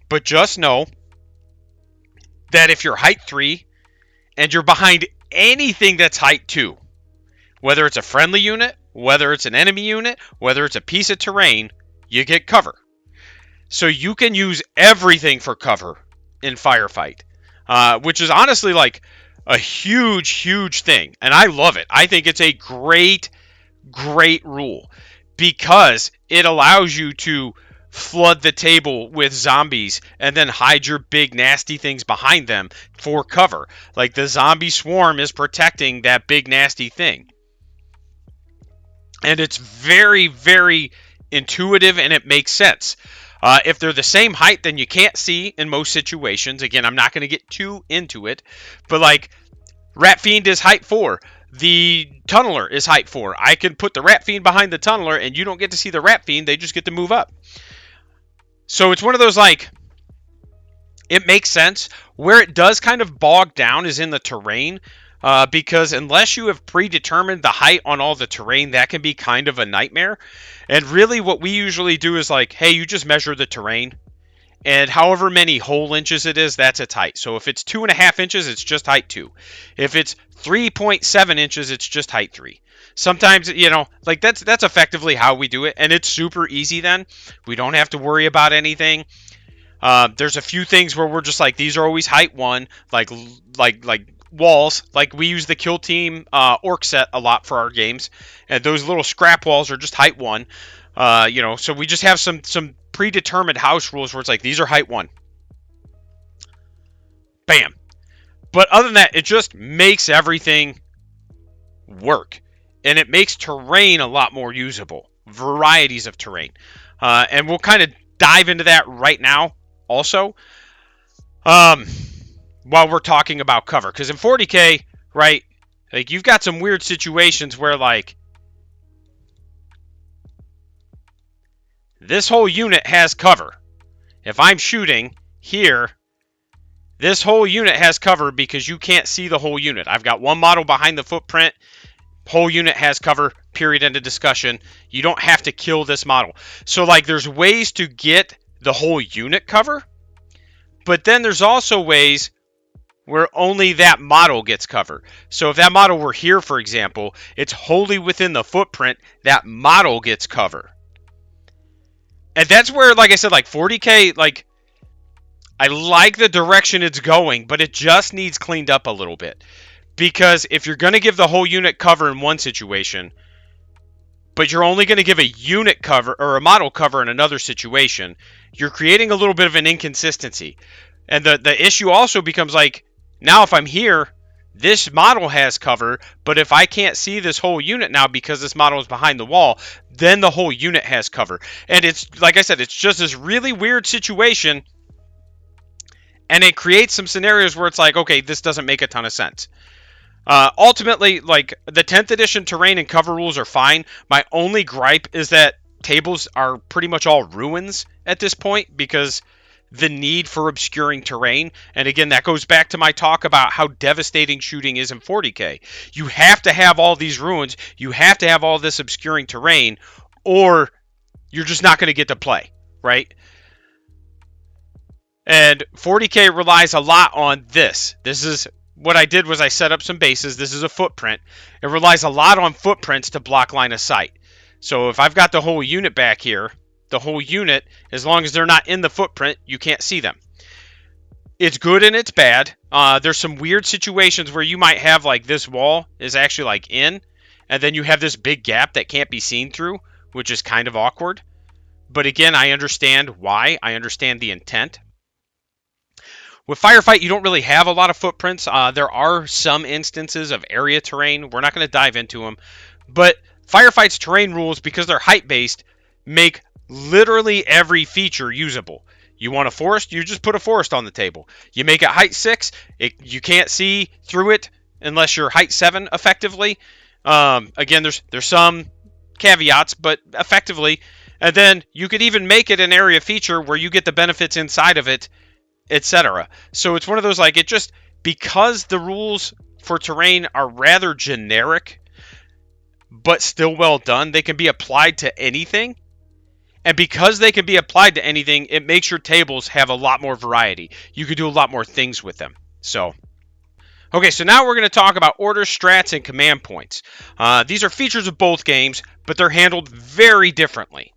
but just know that if you're height 3 and you're behind anything that's height 2, whether it's a friendly unit, whether it's an enemy unit, whether it's a piece of terrain, you get cover. So you can use everything for cover in Firefight, which is honestly like a huge, huge thing. And I love it. I think it's a great, great rule because it allows you to flood the table with zombies and then hide your big nasty things behind them for cover. Like the zombie swarm is protecting that big nasty thing. And it's very, very intuitive and it makes sense. If they're the same height, then you can't see in most situations. Again, I'm not going to get too into it. But like, Rat Fiend is height 4. The Tunneler is height 4. I can put the Rat Fiend behind the Tunneler, and you don't get to see the Rat Fiend. They just get to move up. So it's one of those, like, it makes sense. Where it does kind of bog down is in the terrain. Because unless you have predetermined the height on all the terrain, that can be kind of a nightmare. And really what we usually do is like, hey, you just measure the terrain. And however many whole inches it is, that's its height. So if it's 2.5 inches, it's just height 2. If it's 3.7 inches, it's just height 3. Sometimes, you know, like that's effectively how we do it. And it's super easy then. We don't have to worry about anything. There's a few things where we're just like, these are always height 1, like walls. Like we use the Kill Team Orc set a lot for our games, and those little scrap walls are just height 1. You know, so we just have some predetermined house rules where it's like these are height 1. Bam. But other than that, it just makes everything work, and it makes terrain a lot more usable. Varieties of terrain, and we'll kind of dive into that right now. Also, while we're talking about cover, because in 40K, right, like you've got some weird situations where like this whole unit has cover. If I'm shooting here, this whole unit has cover because you can't see the whole unit. I've got one model behind the footprint. Whole unit has cover, period, end of discussion. You don't have to kill this model. So like there's ways to get the whole unit cover, but then there's also ways where only that model gets cover. So if that model were here, for example, it's wholly within the footprint, that model gets cover. And that's where, like I said, like 40K, like I like the direction it's going, but it just needs cleaned up a little bit. Because if you're going to give the whole unit cover in one situation, but you're only going to give a unit cover or a model cover in another situation, you're creating a little bit of an inconsistency. And the issue also becomes like, now if I'm here, this model has cover, but if I can't see this whole unit now because this model is behind the wall, then the whole unit has cover. And it's, like I said, it's just this really weird situation, and it creates some scenarios where it's like, okay, this doesn't make a ton of sense. Ultimately, like, the 10th edition terrain and cover rules are fine. My only gripe is that tables are pretty much all ruins at this point because the need for obscuring terrain. And again, that goes back to my talk about how devastating shooting is in 40K. You have to have all these ruins. You have to have all this obscuring terrain, or you're just not going to get to play, right? And 40K relies a lot on this. This is what I did was I set up some bases. This is a footprint. It relies a lot on footprints to block line of sight. So if I've got the whole unit back here, the whole unit. As long as they're not in the footprint, you can't see them. It's good and it's bad. There's some weird situations where you might have like this wall is actually like in, and then you have this big gap that can't be seen through, which is kind of awkward. But again, I understand why. I understand the intent. With Firefight, you don't really have a lot of footprints. There are some instances of area terrain. We're not going to dive into them. But Firefight's terrain rules, because they're height-based, make literally every feature usable. You want a forest, you just put a forest on the table. You make it height 6, you can't see through it unless you're height 7, effectively. Again, there's some caveats, but effectively. And then you could even make it an area feature where you get the benefits inside of it, etc. So it's one of those, like, it just, because the rules for terrain are rather generic, but still well done, they can be applied to anything. And because they can be applied to anything, it makes your tables have a lot more variety. You can do a lot more things with them. Okay, so now we're going to talk about orders, strats, and command points. These are features of both games, but they're handled very differently.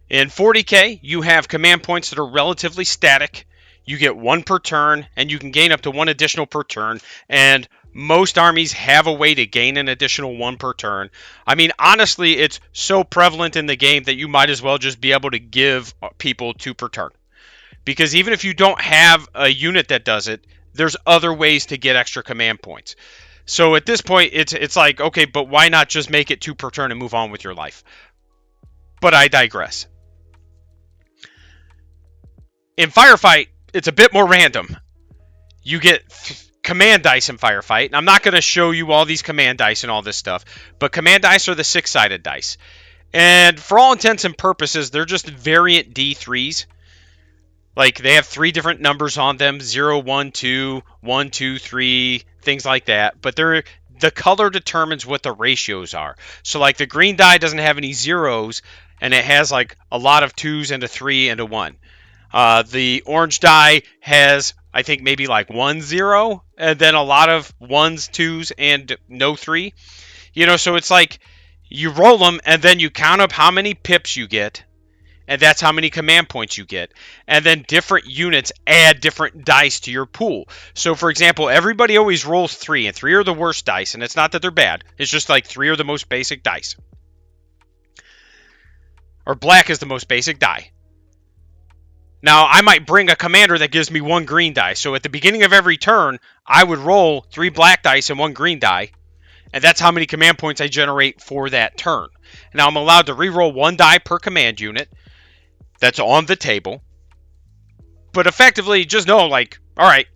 In 40K, you have command points that are relatively static. You get 1 per turn, and you can gain up to 1 additional per turn, and most armies have a way to gain an additional 1 per turn. I mean, honestly, it's so prevalent in the game that you might as well just be able to give people 2 per turn. Because even if you don't have a unit that does it, there's other ways to get extra command points. So at this point, it's like, okay, but why not just make it 2 per turn and move on with your life? But I digress. In Firefight, it's a bit more random. You get command dice in Firefight, and I'm not going to show you all these command dice and all this stuff, but command dice are the 6-sided dice. And for all intents and purposes, they're just variant D3s. Like, they have 3 different numbers on them, 0, 1, 2, 1, 2, 3, things like that. But the color determines what the ratios are. So, like, the green die doesn't have any zeros, and it has, like, a lot of 2s and a 3 and a 1. The orange die has, I think, maybe like 1 0, and then a lot of 1s, 2s, and no 3. You know, so it's like you roll them, and then you count up how many pips you get, and that's how many command points you get. And then different units add different dice to your pool. So, for example, everybody always rolls 3, and 3 are the worst dice, and it's not that they're bad. It's just like 3 are the most basic dice. Or black is the most basic die. Now, I might bring a commander that gives me 1 green die. So at the beginning of every turn, I would roll 3 black dice and 1 green die. And that's how many command points I generate for that turn. Now, I'm allowed to reroll 1 die per command unit. That's on the table. But effectively, just know, like, alright,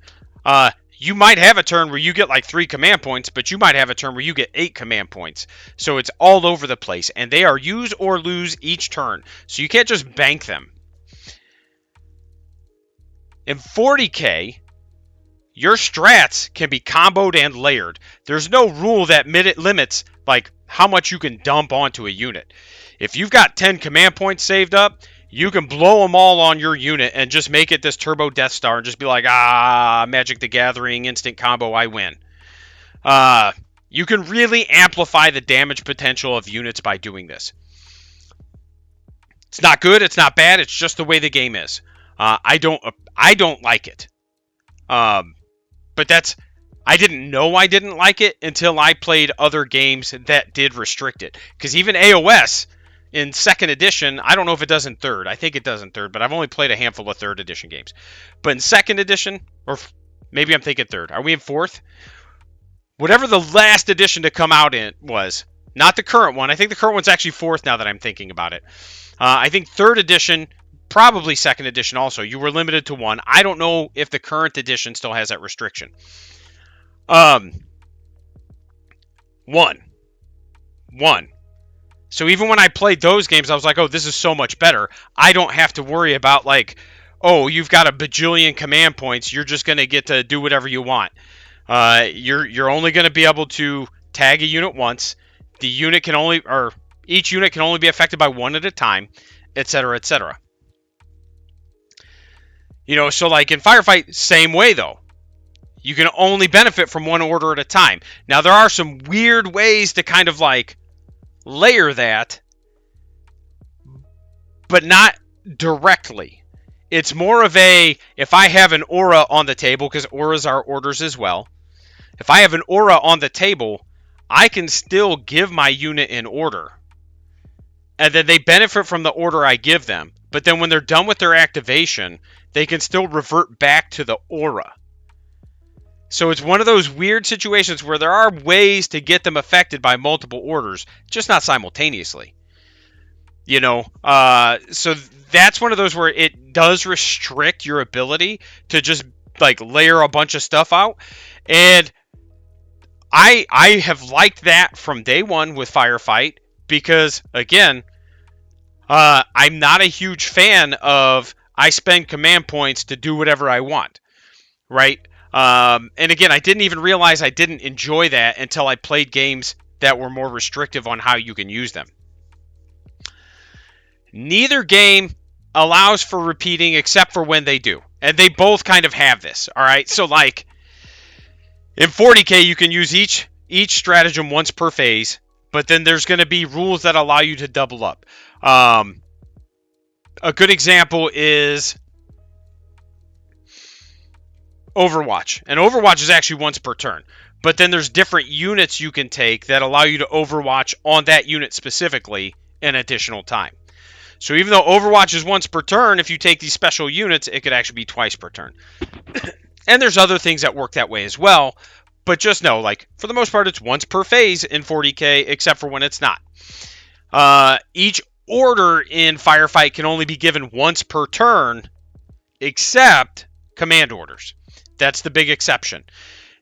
you might have a turn where you get like 3 command points, but you might have a turn where you get 8 command points. So it's all over the place. And they are use or lose each turn. So you can't just bank them. In 40K, your strats can be comboed and layered. There's no rule that limits like how much you can dump onto a unit. If you've got 10 command points saved up, you can blow them all on your unit and just make it this Turbo Death Star and just be like, Magic the Gathering, instant combo, I win. You can really amplify the damage potential of units by doing this. It's not good, it's not bad, it's just the way the game is. I don't like it. But I didn't know I didn't like it until I played other games that did restrict it. Because even AOS in 2nd edition, I don't know if it does in 3rd. I think it does in 3rd, but I've only played a handful of 3rd edition games. But in 2nd edition, or maybe I'm thinking 3rd. Are we in 4th? Whatever the last edition to come out in was, not the current one. I think the current one's actually 4th now that I'm thinking about it. I think 3rd edition, probably 2nd edition also, you were limited to 1. I don't know if the current edition still has that restriction. 1. So even when I played those games, I was like, oh, this is so much better. I don't have to worry about, like, oh, you've got a bajillion command points. You're just going to get to do whatever you want. You're only going to be able to tag a unit once. The unit can only, or each unit can only be affected by 1 at a time, etc., etc. You know, so like in Firefight, same way though. You can only benefit from 1 order at a time. Now, there are some weird ways to kind of like layer that, but not directly. It's more of a, if I have an aura on the table, because auras are orders as well. If I have an aura on the table, I can still give my unit an order. And then they benefit from the order I give them. But then when they're done with their activation, they can still revert back to the aura. So it's one of those weird situations where there are ways to get them affected by multiple orders, just not simultaneously. You know, so that's one of those where it does restrict your ability to just like layer a bunch of stuff out. And I have liked that from day one with Firefight because, again, I'm not a huge fan of I spend command points to do whatever I want, right? And again, I didn't even realize I didn't enjoy that until I played games that were more restrictive on how you can use them. Neither game allows for repeating except for when they do. And they both kind of have this, all right? So, like, in 40K, you can use each stratagem once per phase, but then there's going to be rules that allow you to double up. A good example is Overwatch. And Overwatch is actually once per turn. But then there's different units you can take that allow you to Overwatch on that unit specifically an additional time. So even though Overwatch is once per turn, if you take these special units, it could actually be twice per turn. And there's other things that work that way as well. But just know, like, for the most part, it's once per phase in 40K, except for when it's not. Each order in Firefight can only be given once per turn, except command orders. That's the big exception.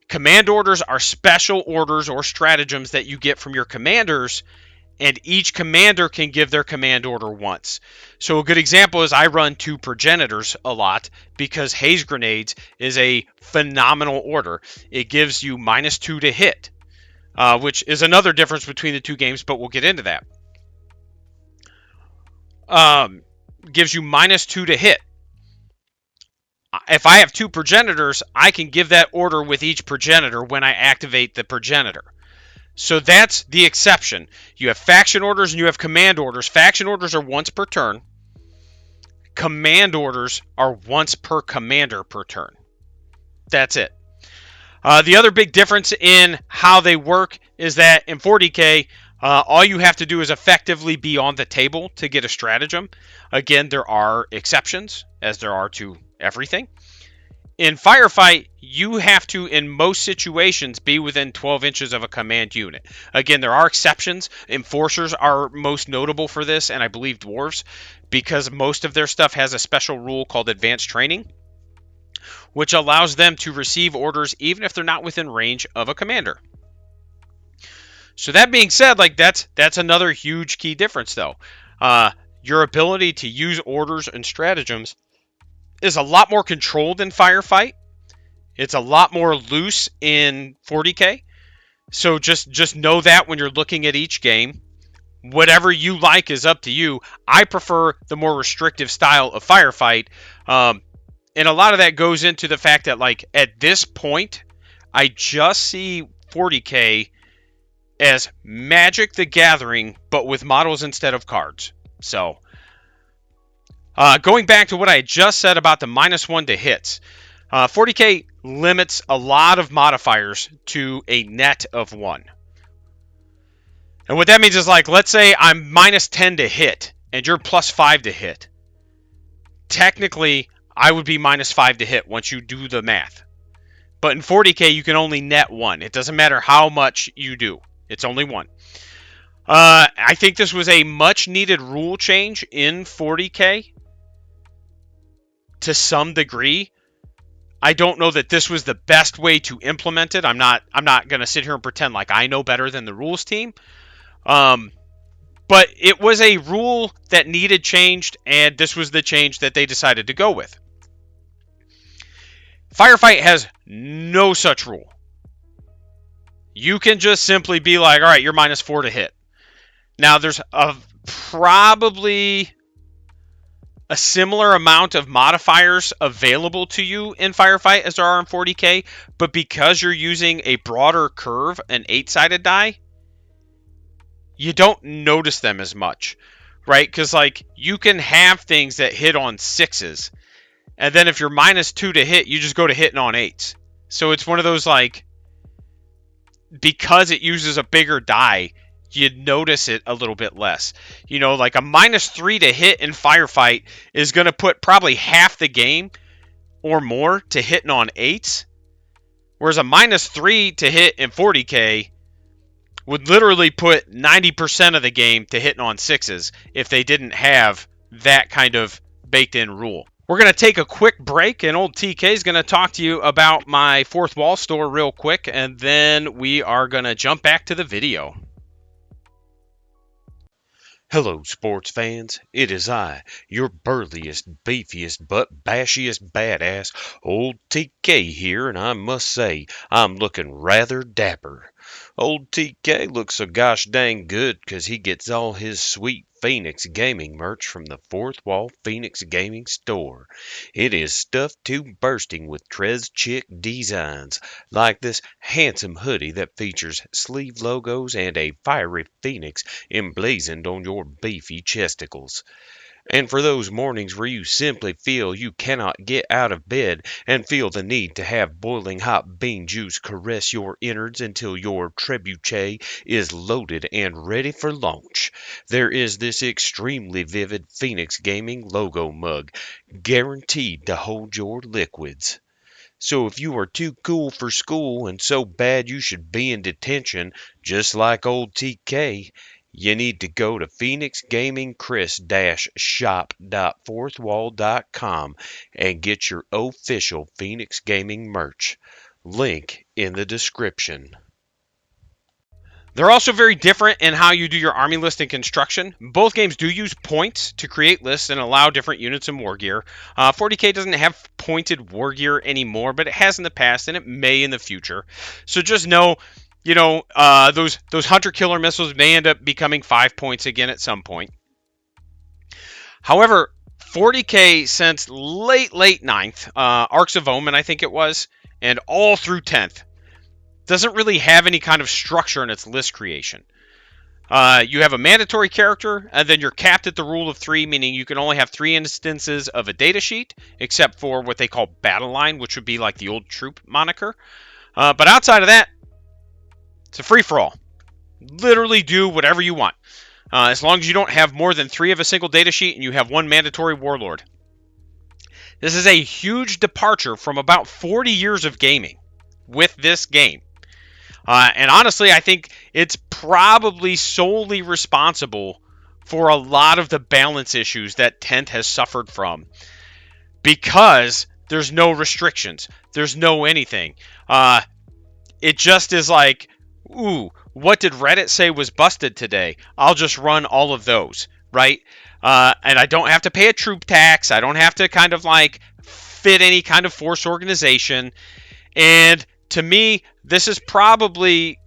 Command orders are special orders or stratagems that you get from your commanders, and each commander can give their command order once. So a good example is I run 2 progenitors a lot because haze grenades is a phenomenal order. It gives you -2 to hit, which is another difference between the two games, but we'll get into that. Gives you -2 to hit. If I have 2 progenitors, I can give that order with each progenitor when I activate the progenitor. So that's the exception. You have faction orders and you have command orders. Faction orders are once per turn. Command orders are once per commander per turn. That's it. The other big difference in how they work is that in 40K, all you have to do is effectively be on the table to get a stratagem. Again, there are exceptions, as there are to everything. In Firefight, you have to, in most situations, be within 12 inches of a command unit. Again, there are exceptions. Enforcers are most notable for this, and I believe Dwarves, because most of their stuff has a special rule called Advanced Training, which allows them to receive orders even if they're not within range of a commander. So that being said, like that's another huge key difference, though. Your ability to use orders and stratagems is a lot more controlled in Firefight. It's a lot more loose in 40K. So just know that when you're looking at each game. Whatever you like is up to you. I prefer the more restrictive style of Firefight. And a lot of that goes into the fact that, like, at this point, I just see 40K as Magic the Gathering, but with models instead of cards. So, going back to what I just said about the -1 to hits, 40K limits a lot of modifiers to a net of 1. And what that means is, like, let's say I'm -10 to hit, and you're +5 to hit. Technically, I would be -5 to hit once you do the math. But in 40K, you can only net 1. It doesn't matter how much you do. It's only 1. I think this was a much-needed rule change in 40K to some degree. I don't know that this was the best way to implement it. I'm not going to sit here and pretend like I know better than the rules team. But it was a rule that needed changed, and this was the change that they decided to go with. Firefight has no such rule. You can just simply be like, all right, you're -4 to hit. Now, there's probably a similar amount of modifiers available to you in Firefight as there are in 40K, but because you're using a broader curve, an 8-sided die, you don't notice them as much. right? Because, like, you can have things that hit on 6s, and then if you're -2 to hit, you just go to hitting on 8s. So it's one of those, like, because it uses a bigger die, you notice it a little bit less. You know, like a -3 to hit in Firefight is going to put probably half the game or more to hitting on 8s, whereas a -3 to hit in 40k would literally put 90% of the game to hitting on 6s if they didn't have that kind of baked in rule. We're going to take a quick break, and old TK is going to talk to you about my Fourth Wall store real quick, and then we are going to jump back to the video. Hello, sports fans. It is I, your burliest, beefiest, but bashiest badass, old TK here, and I must say, I'm looking rather dapper. Old TK looks so gosh dang good 'cause he gets all his sweet Phoenix Gaming merch from the Fourth Wall Phoenix Gaming store. It is stuffed to bursting with Trez Chick designs, like this handsome hoodie that features sleeve logos and a fiery phoenix emblazoned on your beefy chesticles. And for those mornings where you simply feel you cannot get out of bed and feel the need to have boiling hot bean juice caress your innards until your trebuchet is loaded and ready for launch, there is this extremely vivid Phoenix Gaming logo mug, guaranteed to hold your liquids. So if you are too cool for school and so bad you should be in detention, just like old TK, you need to go to phoenixgaming-shop.fourthwall.com and get your official Phoenix Gaming merch. Link in the description. They're also very different in how you do your army list and construction. Both games do use points to create lists and allow different units and war gear. 40k doesn't have pointed war gear anymore, but it has in the past and it may in the future. So just know, those hunter killer missiles may end up becoming 5 points again at some point. However, 40k since late 9th, Arcs of Omen I think it was, and all through 10th, doesn't really have any kind of structure in its list creation. You have a mandatory character, and then you're capped at the rule of 3, meaning you can only have 3 instances of a data sheet, except for what they call battle line, which would be like the old troop moniker. But outside of that, it's a free-for-all. Literally do whatever you want, as long as you don't have more than 3 of a single data sheet and you have 1 mandatory warlord. This is a huge departure from about 40 years of gaming with this game. And honestly, I think it's probably solely responsible for a lot of the balance issues that 10th has suffered from, because there's no restrictions. There's no anything. It just is like, ooh, what did Reddit say was busted today? I'll just run all of those, right? And I don't have to pay a troop tax. I don't have to kind of like fit any kind of force organization. And to me, this is probably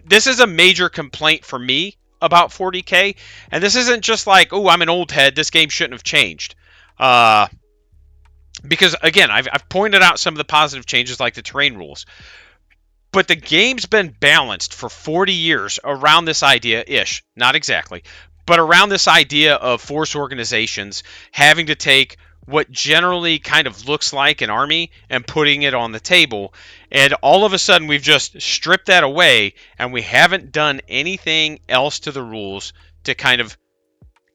this is a major complaint for me about 40k, and this isn't just like, oh, I'm an old head, this game shouldn't have changed, because again, I've pointed out some of the positive changes like the terrain rules, but the game's been balanced for 40 years around this idea-ish, not exactly, but around this idea of force organizations having to take what generally kind of looks like an army and putting it on the table. And all of a sudden, we've just stripped that away, and we haven't done anything else to the rules to kind of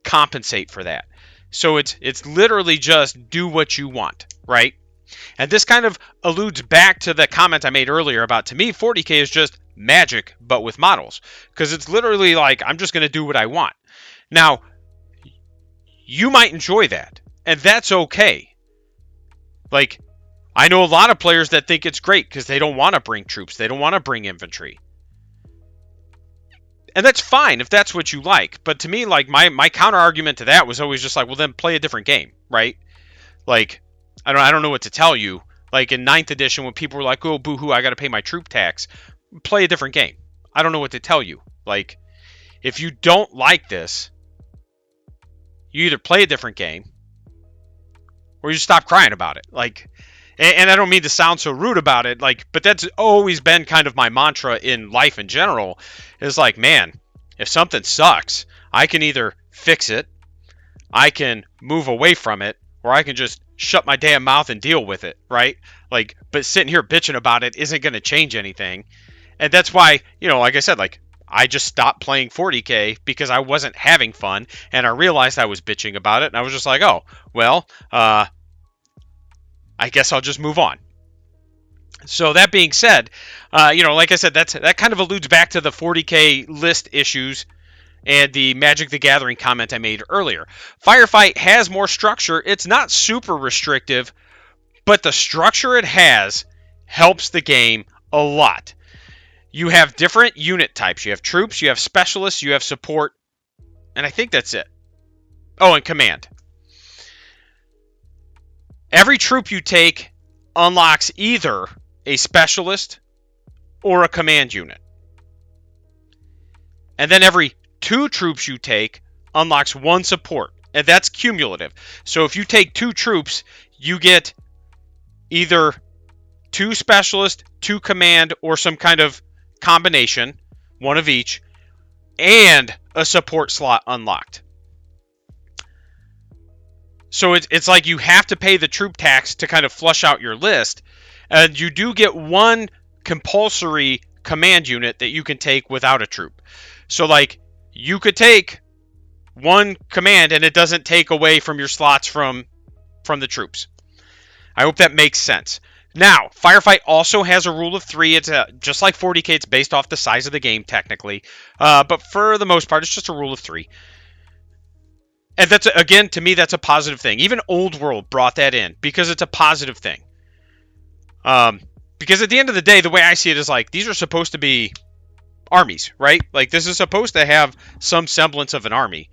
compensate for that. So it's literally just do what you want, right? And this kind of alludes back to the comment I made earlier about, to me, 40k is just Magic, but with models. Because it's literally like, I'm just going to do what I want. Now, you might enjoy that, and that's okay. Like, I know a lot of players that think it's great because they don't want to bring troops. They don't want to bring infantry. And that's fine if that's what you like. But to me, like, my counter argument to that was always just like, well, then play a different game, right? Like, I don't know what to tell you. Like in 9th edition, when people were like, oh, boo-hoo, I got to pay my troop tax. Play a different game. I don't know what to tell you. Like, if you don't like this, you either play a different game or you just stop crying about it. Like, and I don't mean to sound so rude about it, like, but that's always been kind of my mantra in life in general, is like, man, if something sucks, I can either fix it, I can move away from it, or I can just shut my damn mouth and deal with it, right? Like, but sitting here bitching about it isn't going to change anything. And that's why, like I said, like, I just stopped playing 40K because I wasn't having fun, and I realized I was bitching about it, and I was just like, oh, well, I guess I'll just move on. So that being said, like I said, that kind of alludes back to the 40K list issues and the Magic the Gathering comment I made earlier. Firefight has more structure. It's not super restrictive, but the structure it has helps the game a lot. You have different unit types. You have troops, you have specialists, you have support, and I think that's it. Oh, and command. Every troop you take unlocks either a specialist or a command unit. And then every 2 troops you take unlocks 1 support, and that's cumulative. So if you take 2 troops, you get either 2 specialists, 2 command, or some kind of combination, 1 of each, and a support slot unlocked. So it's like you have to pay the troop tax to kind of flush out your list, and you do get 1 compulsory command unit that you can take without a troop. So like you could take 1 command and it doesn't take away from your slots from the troops. I hope that makes sense. Now, Firefight also has a rule of 3. It's just like 40K. It's based off the size of the game, technically. But for the most part, it's just a rule of 3. And that's, again, to me, that's a positive thing. Even Old World brought that in because it's a positive thing. Because at the end of the day, the way I see it is like, these are supposed to be armies, right? Like, this is supposed to have some semblance of an army.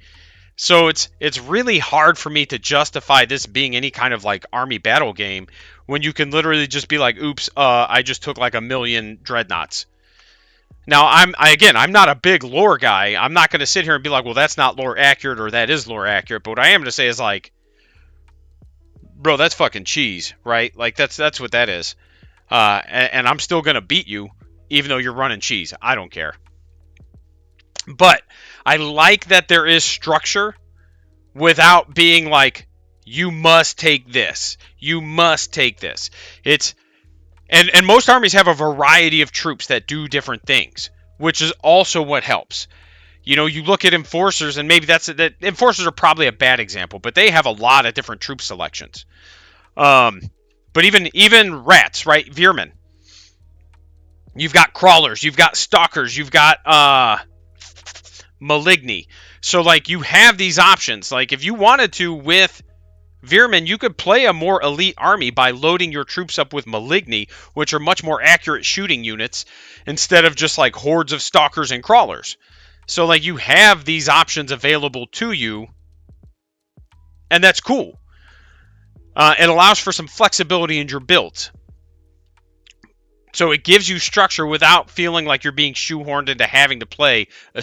So it's really hard for me to justify this being any kind of like army battle game when you can literally just be like, oops, I just took like 1,000,000 dreadnoughts. Now, I'm not a big lore guy. I'm not going to sit here and be like, well, that's not lore accurate or that is lore accurate. But what I am going to say is like, bro, that's fucking cheese, right? Like that's what that is. And I'm still going to beat you even though you're running cheese. I don't care. But I like that there is structure without being like, you must take this. You must take this. And most armies have a variety of troops that do different things, which is also what helps. You look at enforcers, and maybe that enforcers are probably a bad example, but they have a lot of different troop selections. But even rats, right? Veermen. You've got crawlers, you've got stalkers, you've got Maligny. So like you have these options. Like if you wanted to with Veermen, you could play a more elite army by loading your troops up with Maligny, which are much more accurate shooting units, instead of just like hordes of stalkers and crawlers. So like you have these options available to you, and that's cool. It allows for some flexibility in your builds. So it gives you structure without feeling like you're being shoehorned into having to play a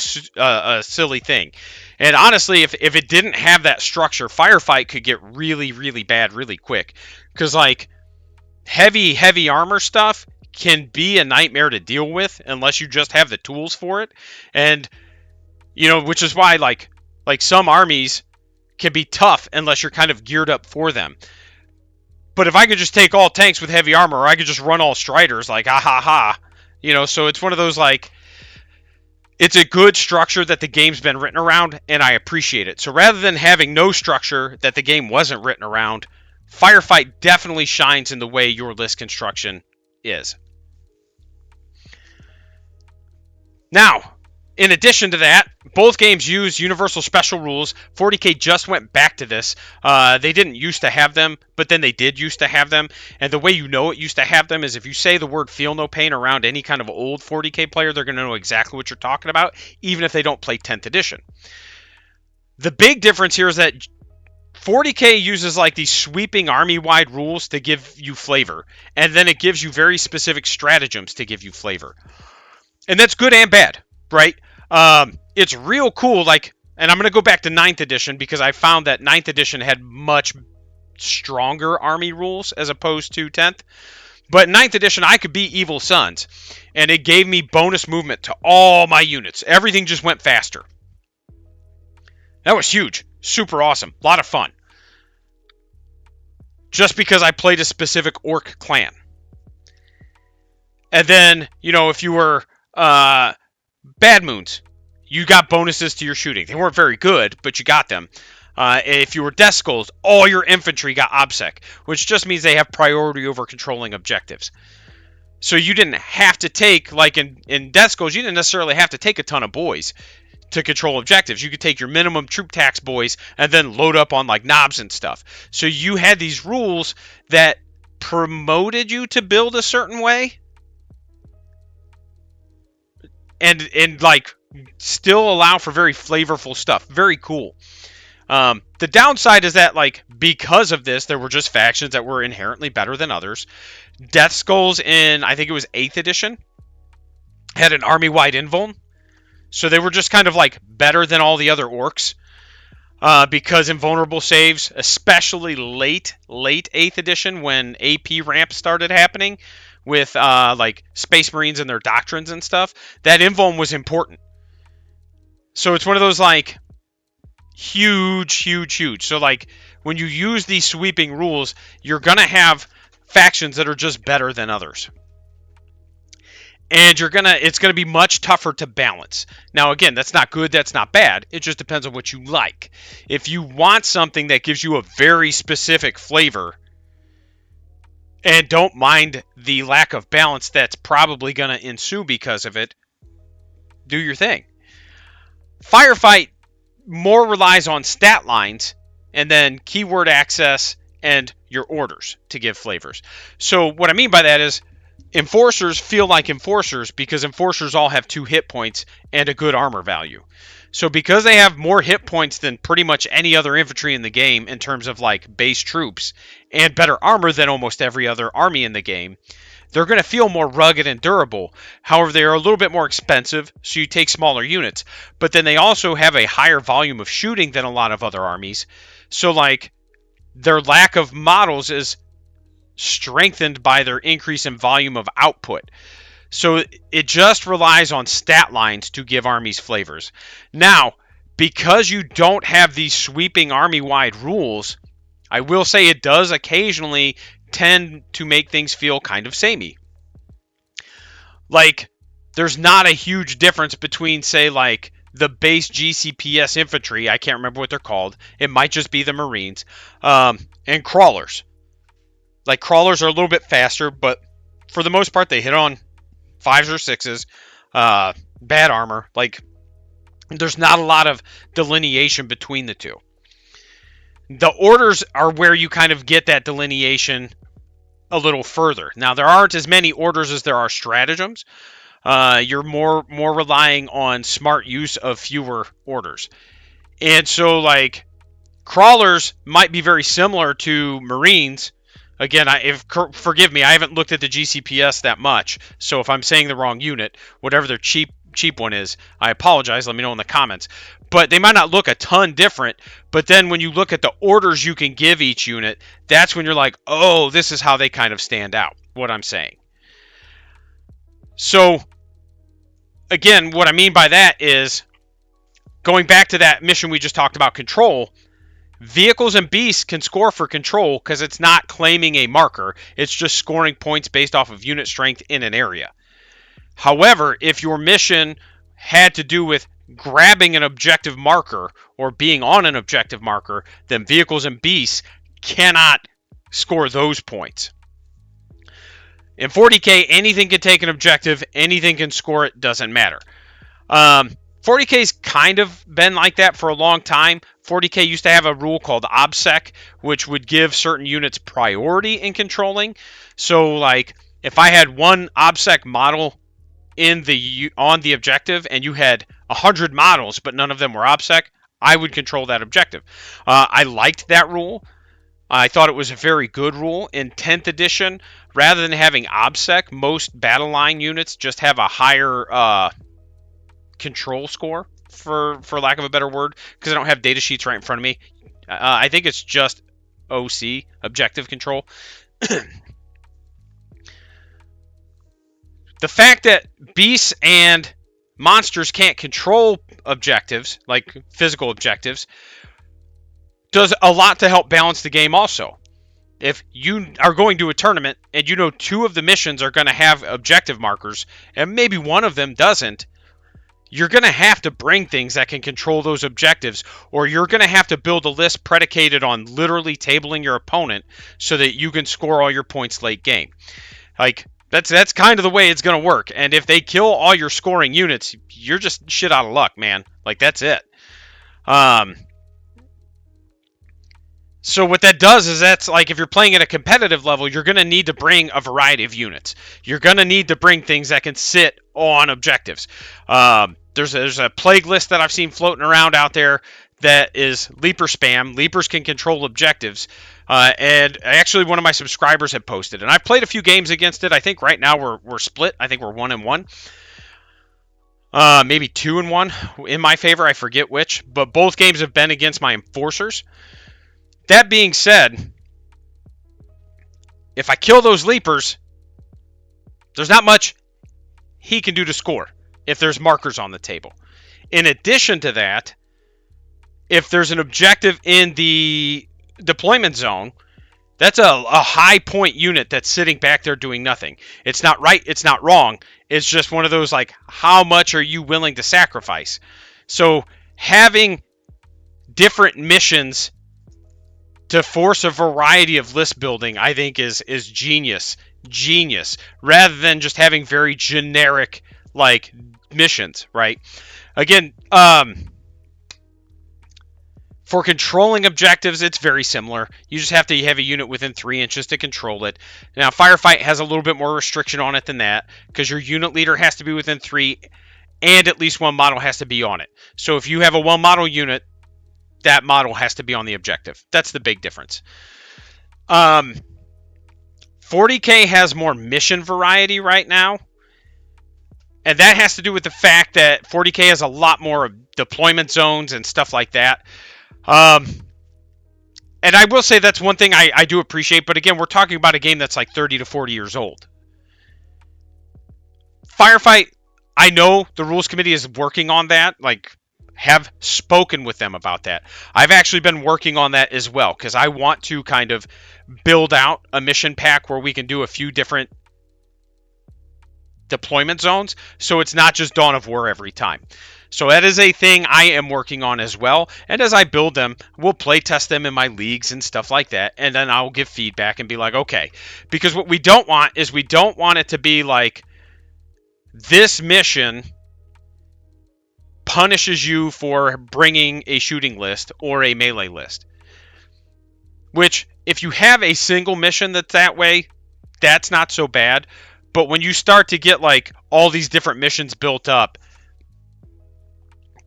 silly thing. And honestly, if it didn't have that structure, Firefight could get really, really bad really quick. Because like heavy armor stuff can be a nightmare to deal with unless you just have the tools for it. And, which is why like some armies can be tough unless you're kind of geared up for them. But if I could just take all tanks with heavy armor, or I could just run all striders, like, so it's one of those, like, it's a good structure that the game's been written around, and I appreciate it. So rather than having no structure that the game wasn't written around, Firefight definitely shines in the way your list construction is. Now, in addition to that, both games use universal special rules. 40K just went back to this. They didn't used to have them, but then they did used to have them. And the way you know it used to have them is if you say the word feel no pain around any kind of old 40K player, they're going to know exactly what you're talking about, even if they don't play 10th edition. The big difference here is that 40K uses like these sweeping army-wide rules to give you flavor. And then it gives you very specific stratagems to give you flavor. And that's good and bad, right? It's real cool, like, and I'm going to go back to 9th edition because I found that 9th edition had much stronger army rules as opposed to 10th. But in 9th edition, I could be Evil Sons, and it gave me bonus movement to all my units. Everything just went faster. That was huge. Super awesome. A lot of fun. Just because I played a specific orc clan. And then, if you were Bad Moons, you got bonuses to your shooting. They weren't very good, but you got them. If you were Death Skulls, all your infantry got OBSEC, which just means they have priority over controlling objectives. So you didn't have to take, like in Death Skulls, you didn't necessarily have to take a ton of boys to control objectives. You could take your minimum troop tax boys and then load up on like knobs and stuff. So you had these rules that promoted you to build a certain way and like still allow for very flavorful stuff. Very cool. The downside is that, like, because of this, there were just factions that were inherently better than others. Death Skulls in, I think it was 8th edition, had an army-wide invuln. So they were just kind of, like, better than all the other orcs. Because invulnerable saves, especially late 8th edition, when AP ramp started happening with, like, Space Marines and their doctrines and stuff, that invuln was important. So it's one of those, like, huge. So, like, when you use these sweeping rules, you're going to have factions that are just better than others. And it's going to be much tougher to balance. Now, again, that's not good, that's not bad. It just depends on what you like. If you want something that gives you a very specific flavor and don't mind the lack of balance that's probably going to ensue because of it, do your thing. Firefight more relies on stat lines and then keyword access and your orders to give flavors. So what I mean by that is enforcers feel like enforcers because enforcers all have 2 hit points and a good armor value. So because they have more hit points than pretty much any other infantry in the game in terms of like base troops and better armor than almost every other army in the game, they're going to feel more rugged and durable. However, they are a little bit more expensive, so you take smaller units. But then they also have a higher volume of shooting than a lot of other armies. So, like, their lack of models is strengthened by their increase in volume of output. So it just relies on stat lines to give armies flavors. Now, because you don't have these sweeping army-wide rules, I will say it does occasionally tend to make things feel kind of samey. Like, there's not a huge difference between, say, like, the base GCPS infantry, I can't remember what they're called, it might just be the Marines, and crawlers. Like, crawlers are a little bit faster, but for the most part, they hit on 5s or 6s, bad armor. Like, there's not a lot of delineation between the two. The orders are where you kind of get that delineation a little further. Now, there aren't as many orders as there are stratagems. You're more relying on smart use of fewer orders. And so, like, crawlers might be very similar to Marines. Again, forgive me, I haven't looked at the GCPS that much, so if I'm saying the wrong unit, whatever their cheap one is, I apologize, let me know in the comments. But they might not look a ton different, but then when you look at the orders you can give each unit, that's when you're like, oh, this is how they kind of stand out, what I'm saying. So, again, what I mean by that is, going back to that mission we just talked about, control, vehicles and beasts can score for control because it's not claiming a marker. It's just scoring points based off of unit strength in an area. However, if your mission had to do with grabbing an objective marker or being on an objective marker, then vehicles and beasts cannot score those points. In 40k, anything can take an objective, anything can score it, doesn't matter. 40k's kind of been like that for a long time. 40k used to have a rule called OBSEC, which would give certain units priority in controlling. So, like, if I had one OBSEC model on the objective and you had 100 models, but none of them were OBSEC, I would control that objective. I liked that rule. I thought it was a very good rule. In 10th edition, rather than having OBSEC, most battle line units just have a higher control score, for lack of a better word, because I don't have data sheets right in front of me. I think it's just OC, objective control. The fact that beasts and monsters can't control objectives, like physical objectives, does a lot to help balance the game also. If you are going to a tournament and you know 2 of the missions are going to have objective markers and maybe one of them doesn't, you're going to have to bring things that can control those objectives, or you're going to have to build a list predicated on literally tabling your opponent so that you can score all your points late game. Like, that's kind of the way it's going to work. And if they kill all your scoring units, you're just shit out of luck, man. Like, that's it. So what that does is that's like if you're playing at a competitive level, you're going to need to bring a variety of units. You're going to need to bring things that can sit on objectives. There's a plague list that I've seen floating around out there that is Leaper spam. Leapers can control objectives. And actually one of my subscribers had posted. And I've played a few games against it. I think right now we're split. I think we're 1-1. Maybe 2-1 in my favor. I forget which. But both games have been against my enforcers. That being said, if I kill those leapers, there's not much he can do to score if there's markers on the table. In addition to that, if there's an objective in the deployment zone, that's a high point unit that's sitting back there doing nothing. It's not right, it's not wrong. It's just one of those, like, how much are you willing to sacrifice? So having different missions to force a variety of list building, I think is genius, rather than just having very generic like missions, right? Again, for controlling objectives, it's very similar. You just have to have a unit within 3 inches to control it. Now, Firefight has a little bit more restriction on it than that, because your unit leader has to be within 3, and at least 1 model has to be on it. So if you have a 1 model unit, that model has to be on the objective. That's the big difference. 40K has more mission variety right now. And that has to do with the fact that 40K has a lot more deployment zones and stuff like that. And I will say that's one thing I do appreciate. But again, we're talking about a game that's like 30 to 40 years old. Firefight, I know the rules committee is working on that. Like, have spoken with them about that. I've actually been working on that as well, because I want to kind of build out a mission pack where we can do a few different deployment zones, so it's not just Dawn of War every time. So that is a thing I am working on as well, and as I build them, we'll play test them in my leagues and stuff like that, and then I'll give feedback and be like, okay, because what we don't want is we don't want it to be like this mission punishes you for bringing a shooting list or a melee list. Which, if you have a single mission that's that way, that's not so bad. But when you start to get like all these different missions built up,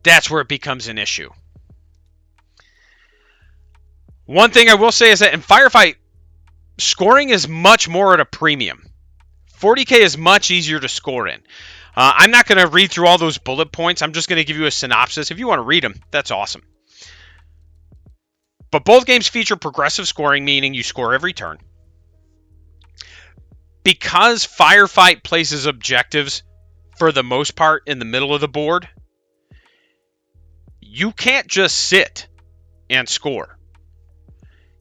that's where it becomes an issue. One thing I will say is that in Firefight, scoring is much more at a premium. 40K is much easier to score in. I'm not going to read through all those bullet points. I'm just going to give you a synopsis. If you want to read them, that's awesome. But both games feature progressive scoring, meaning you score every turn. Because Firefight places objectives, for the most part, in the middle of the board, you can't just sit and score.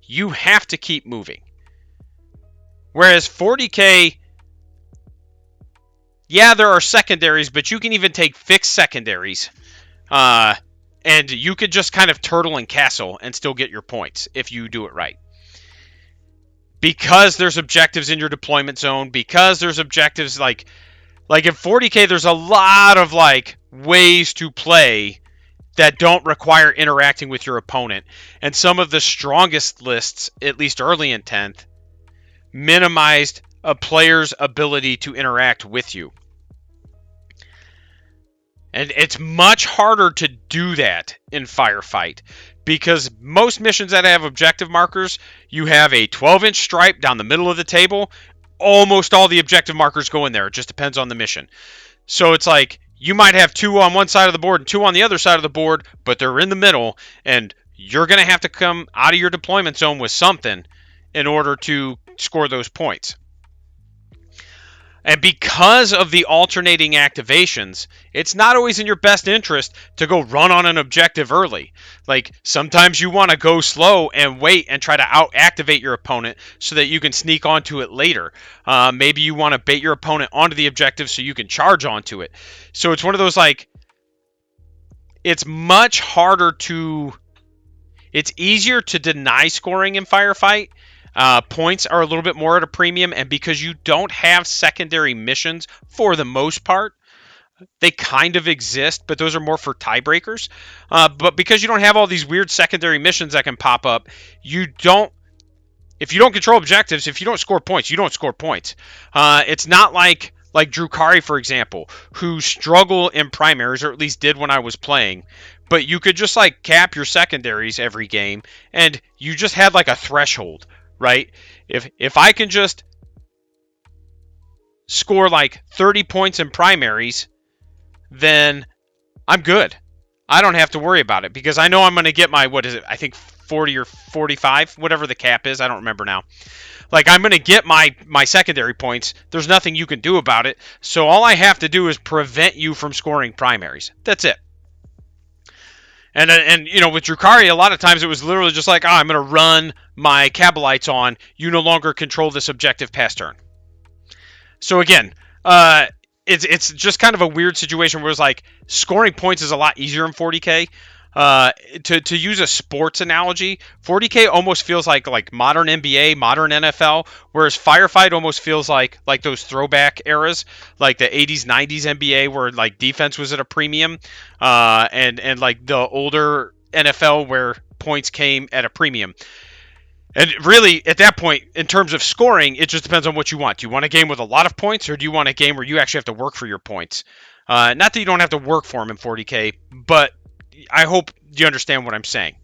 You have to keep moving. Whereas 40K... yeah, there are secondaries, but you can even take fixed secondaries. And you could just kind of turtle and castle and still get your points if you do it right. Because there's objectives in your deployment zone, because there's objectives like in 40K, there's a lot of like ways to play that don't require interacting with your opponent. And some of the strongest lists, at least early in 10th, minimized a player's ability to interact with you. And it's much harder to do that in Firefight, because most missions that have objective markers, you have a 12-inch stripe down the middle of the table. Almost all the objective markers go in there. It just depends on the mission. So it's like you might have 2 on one side of the board and 2 on the other side of the board, but they're in the middle, and you're going to have to come out of your deployment zone with something in order to score those points. And because of the alternating activations, it's not always in your best interest to go run on an objective early. Like, sometimes you want to go slow and wait and try to out-activate your opponent so that you can sneak onto it later. Maybe you want to bait your opponent onto the objective so you can charge onto it. So it's one of those, like, it's much harder to... It's easier to deny scoring in Firefight. Points are a little bit more at a premium, and because you don't have secondary missions for the most part, they kind of exist, but those are more for tiebreakers. But because you don't have all these weird secondary missions that can pop up, you don't. If you don't control objectives, if you don't score points, you don't score points. It's not like Drukari, for example, who struggle in primaries, or at least did when I was playing. But you could just like cap your secondaries every game, and you just had like a threshold, right? If I can just score like 30 points in primaries, then I'm good. I don't have to worry about it because I know I'm going to get my, what is it, I think 40 or 45, whatever the cap is. I don't remember now. Like, I'm going to get my secondary points. There's nothing you can do about it. So all I have to do is prevent you from scoring primaries. That's it. And you know, with Drukari, a lot of times it was literally just like, I'm going to run my Kabalites on. You no longer control this objective past turn. So again, it's just kind of a weird situation where it's like scoring points is a lot easier in 40k. To use a sports analogy, 40k almost feels like modern NBA, modern NFL, whereas Firefight almost feels like those throwback eras, like the 80s, 90s NBA, where like defense was at a premium, and like the older NFL where points came at a premium. And really, at that point, in terms of scoring, it just depends on what you want. Do you want a game with a lot of points, or do you want a game where you actually have to work for your points? Not that you don't have to work for them in 40k, but I hope you understand what I'm saying.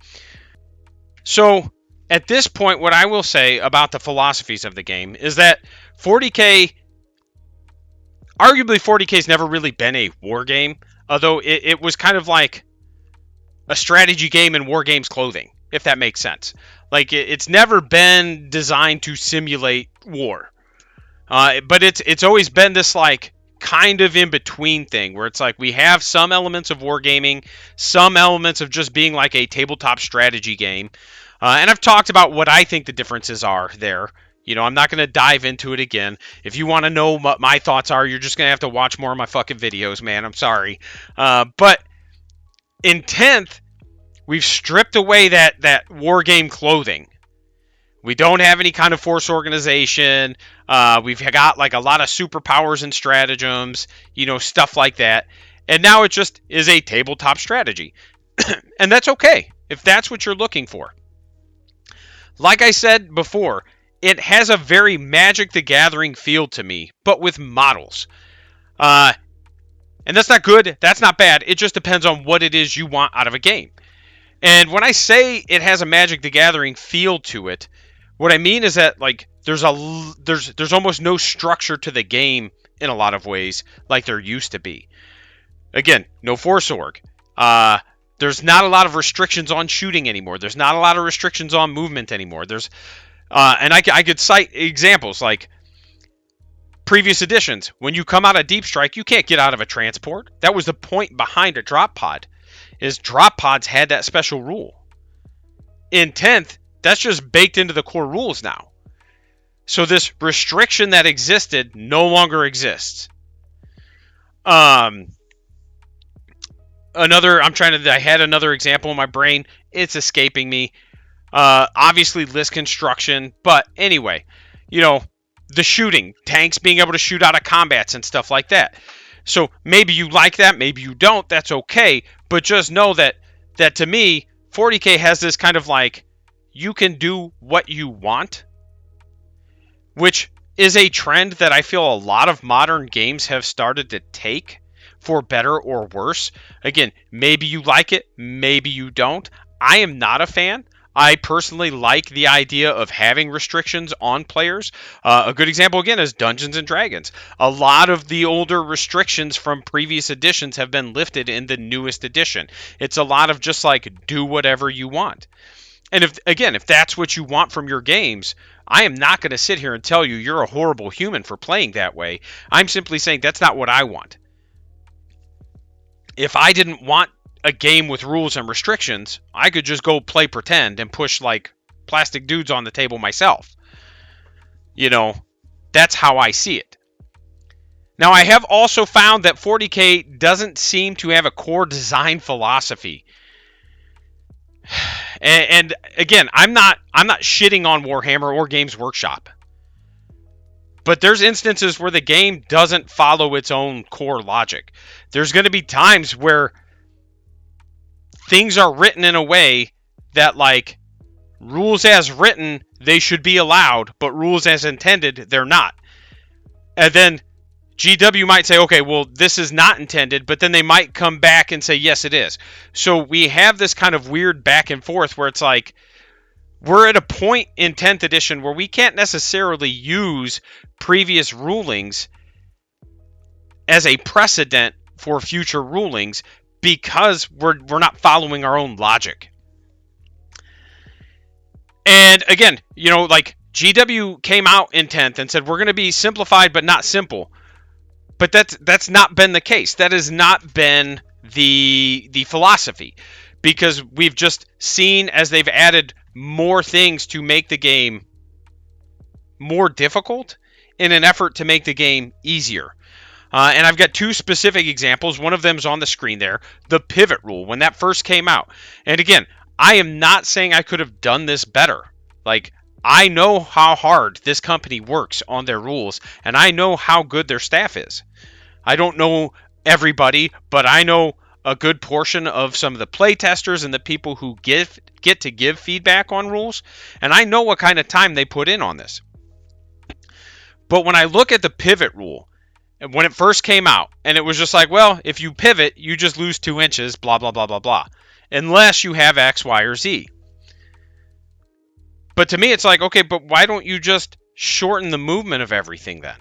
So, at this point, what I will say about the philosophies of the game is that 40k, arguably 40k has never really been a war game, although it was kind of like a strategy game in war games clothing, if that makes sense. Like, it's never been designed to simulate war. But it's always been this, like, kind of in-between thing, where it's like we have some elements of wargaming, some elements of just being like a tabletop strategy game. And I've talked about what I think the differences are there. You know, I'm not going to dive into it again. If you want to know what my thoughts are, you're just going to have to watch more of my fucking videos, man. I'm sorry. But in 10th, we've stripped away that war game clothing. We don't have any kind of force organization. We've got like a lot of superpowers and stratagems, you know, stuff like that. And now it just is a tabletop strategy. And that's okay if that's what you're looking for. Like I said before, it has a very Magic the Gathering feel to me, but with models. And that's not good. That's not bad. It just depends on what it is you want out of a game. And when I say it has a Magic the Gathering feel to it, what I mean is that like there's almost no structure to the game in a lot of ways, like there used to be. Again, no force org. There's not a lot of restrictions on shooting anymore. There's not a lot of restrictions on movement anymore. There's and I could cite examples like previous editions. When you come out of Deep Strike, you can't get out of a transport. That was the point behind a drop pod. Is drop pods had that special rule. In 10th, that's just baked into the core rules now. So this restriction that existed no longer exists. I had another example in my brain. It's escaping me. Obviously list construction, but anyway, you know, the shooting, tanks being able to shoot out of combats and stuff like that. So maybe you like that, maybe you don't, that's okay, but just know that to me, 40k has this kind of like, you can do what you want, which is a trend that I feel a lot of modern games have started to take, for better or worse. Again, maybe you like it, maybe you don't. I am not a fan. I personally like the idea of having restrictions on players. A good example, again, is Dungeons & Dragons. A lot of the older restrictions from previous editions have been lifted in the newest edition. It's a lot of just like, do whatever you want. And if that's what you want from your games, I am not going to sit here and tell you you're a horrible human for playing that way. I'm simply saying that's not what I want. If I didn't want a game with rules and restrictions, I could just go play pretend and push like plastic dudes on the table myself. You know, that's how I see it. Now, I have also found that 40K doesn't seem to have a core design philosophy. And again, I'm not shitting on Warhammer or Games Workshop. But there's instances where the game doesn't follow its own core logic. There's going to be times where things are written in a way that, like, rules as written, they should be allowed, but rules as intended, they're not. And then GW might say, okay, well, this is not intended, but then they might come back and say, yes, it is. So we have this kind of weird back and forth where it's like, we're at a point in 10th edition where we can't necessarily use previous rulings as a precedent for future rulings because we're not following our own logic. And again, you know, like GW came out in 10th and said we're going to be simplified but not simple. But that's not been the case. That has not been the philosophy, because we've just seen as they've added more things to make the game more difficult in an effort to make the game easier. And I've got two specific examples. One of them is on the screen there. The pivot rule, when that first came out. And again, I am not saying I could have done this better. Like, I know how hard this company works on their rules, and I know how good their staff is. I don't know everybody, but I know a good portion of some of the playtesters and the people who get to give feedback on rules, and I know what kind of time they put in on this. But when I look at the pivot rule, when it first came out, and it was just like, well, if you pivot, you just lose 2 inches, blah, blah, blah, blah, blah, unless you have X, Y, or Z. But to me, it's like, okay, but why don't you just shorten the movement of everything then?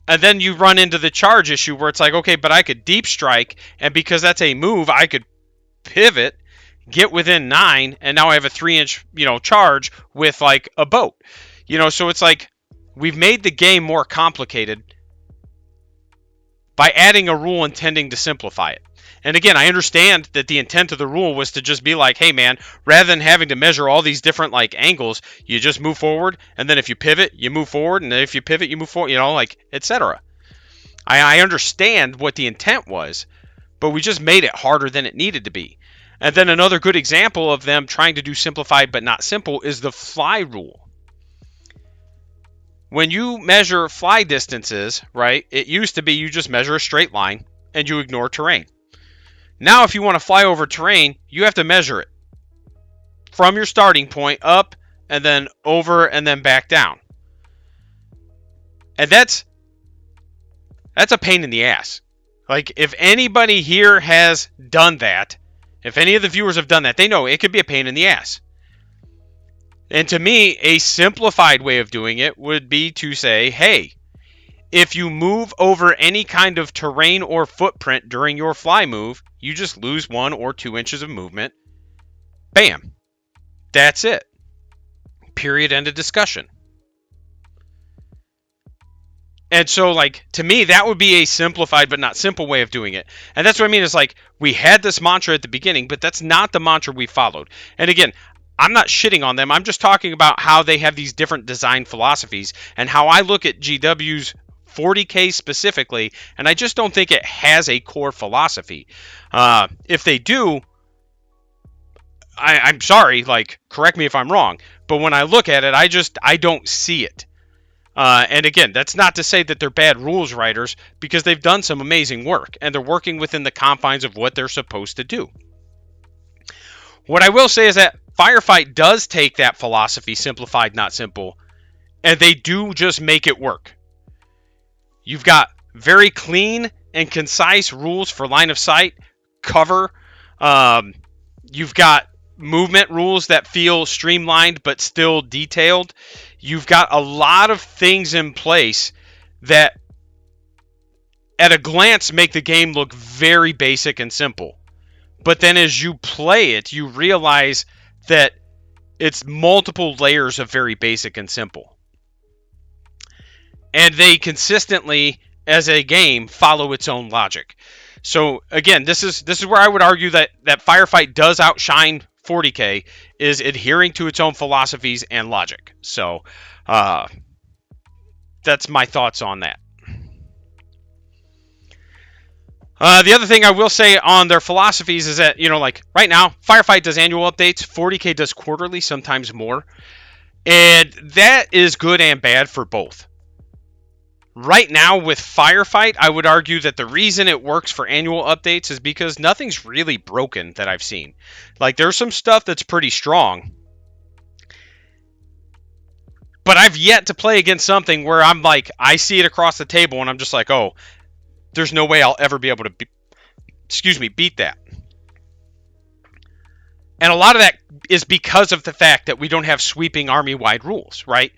And then you run into the charge issue where it's like, okay, but I could deep strike, and because that's a move, I could pivot, get within 9, and now I have a 3-inch, charge with like a boat. So it's like we've made the game more complicated by adding a rule intending to simplify it. And again, I understand that the intent of the rule was to just be like, hey man, rather than having to measure all these different like angles, you just move forward, and then if you pivot, you move forward, and then if you pivot, you move forward, etc. I understand what the intent was, but we just made it harder than it needed to be. And then another good example of them trying to do simplified but not simple is the fly rule. When you measure fly distances, right, it used to be you just measure a straight line and you ignore terrain. Now, if you want to fly over terrain, you have to measure it from your starting point up and then over and then back down. And that's a pain in the ass. Like, if anybody here has done that, if any of the viewers have done that, they know it could be a pain in the ass. And to me, a simplified way of doing it would be to say, hey, if you move over any kind of terrain or footprint during your fly move, you just lose 1 or 2 inches of movement. Bam. That's it. Period. End of discussion. And so, like, to me, that would be a simplified but not simple way of doing it. And that's what I mean. It's like, we had this mantra at the beginning, but that's not the mantra we followed. And again, I'm not shitting on them. I'm just talking about how they have these different design philosophies and how I look at GW's 40K specifically, and I just don't think it has a core philosophy. If they do, I'm sorry, like, correct me if I'm wrong, but when I look at it, I don't see it. And again, that's not to say that they're bad rules writers, because they've done some amazing work, and they're working within the confines of what they're supposed to do. What I will say is that Firefight does take that philosophy, simplified, not simple, and they do just make it work. You've got very clean and concise rules for line of sight, cover. You've got movement rules that feel streamlined but still detailed. You've got a lot of things in place that at a glance make the game look very basic and simple. But then as you play it, you realize that it's multiple layers of very basic and simple. And they consistently, as a game, follow its own logic. So again, this is where I would argue that Firefight does outshine 40K, is adhering to its own philosophies and logic. So that's my thoughts on that. The other thing I will say on their philosophies is that, like right now, Firefight does annual updates, 40K does quarterly, sometimes more. And that is good and bad for both. Right now with Firefight, I would argue that the reason it works for annual updates is because nothing's really broken that I've seen. Like, there's some stuff that's pretty strong, but I've yet to play against something where I'm like, I see it across the table and I'm just like, oh, there's no way I'll ever be able to beat that. And a lot of that is because of the fact that we don't have sweeping army-wide rules, right?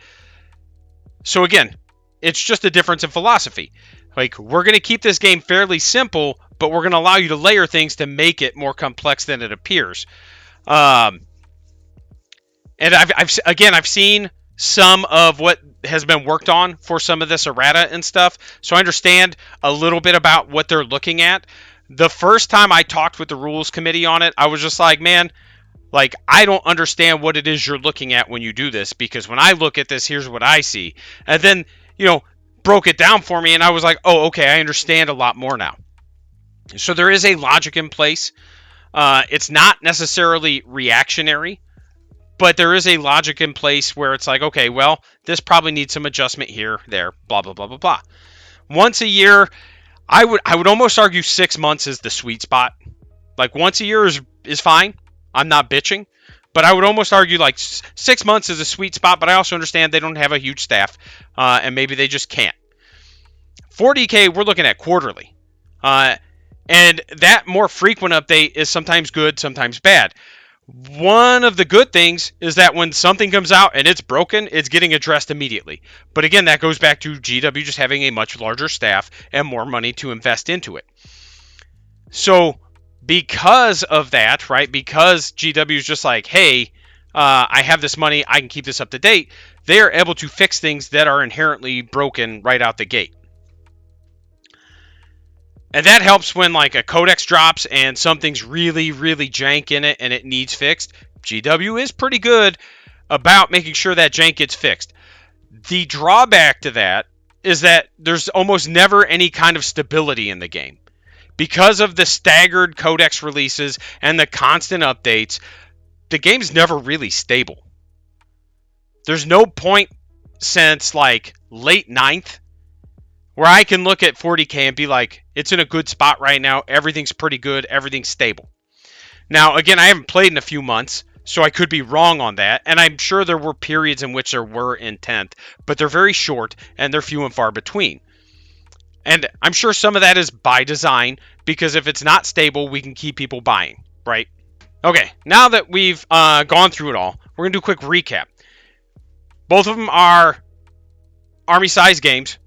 So again, it's just a difference in philosophy. Like, we're going to keep this game fairly simple, but we're going to allow you to layer things to make it more complex than it appears. And I've seen some of what has been worked on for some of this errata and stuff, so I understand a little bit about what they're looking at. The first time I talked with the rules committee on it, I was just like, man, like, I don't understand what it is you're looking at when you do this, because when I look at this, here's what I see. And then, broke it down for me, and I was like, oh, okay, I understand a lot more now. So there is a logic in place. It's not necessarily reactionary, but there is a logic in place where it's like, okay, well, this probably needs some adjustment here, there, blah, blah, blah, blah, blah. Once a year, I would almost argue 6 months is the sweet spot. Like, once a year is fine. I'm not bitching. But I would almost argue like 6 months is a sweet spot, but I also understand they don't have a huge staff, and maybe they just can't. 40K, we're looking at quarterly. And that more frequent update is sometimes good, sometimes bad. One of the good things is that when something comes out and it's broken, it's getting addressed immediately. But again, that goes back to GW just having a much larger staff and more money to invest into it. So because of that, right, because GW is just like, hey, I have this money, I can keep this up to date, they are able to fix things that are inherently broken right out the gate. And that helps when, like, a codex drops and something's really, really jank in it and it needs fixed. GW is pretty good about making sure that jank gets fixed. The drawback to that is that there's almost never any kind of stability in the game. Because of the staggered codex releases and the constant updates, the game's never really stable. There's no point since, like, late 9th where I can look at 40K and be like, it's in a good spot right now, everything's pretty good, everything's stable. Now, again, I haven't played in a few months, so I could be wrong on that, and I'm sure there were periods in which there were in 10th, but they're very short, and they're few and far between. And I'm sure some of that is by design, because if it's not stable, we can keep people buying, right? Okay, now that we've gone through it all, we're going to do a quick recap. Both of them are army-size games.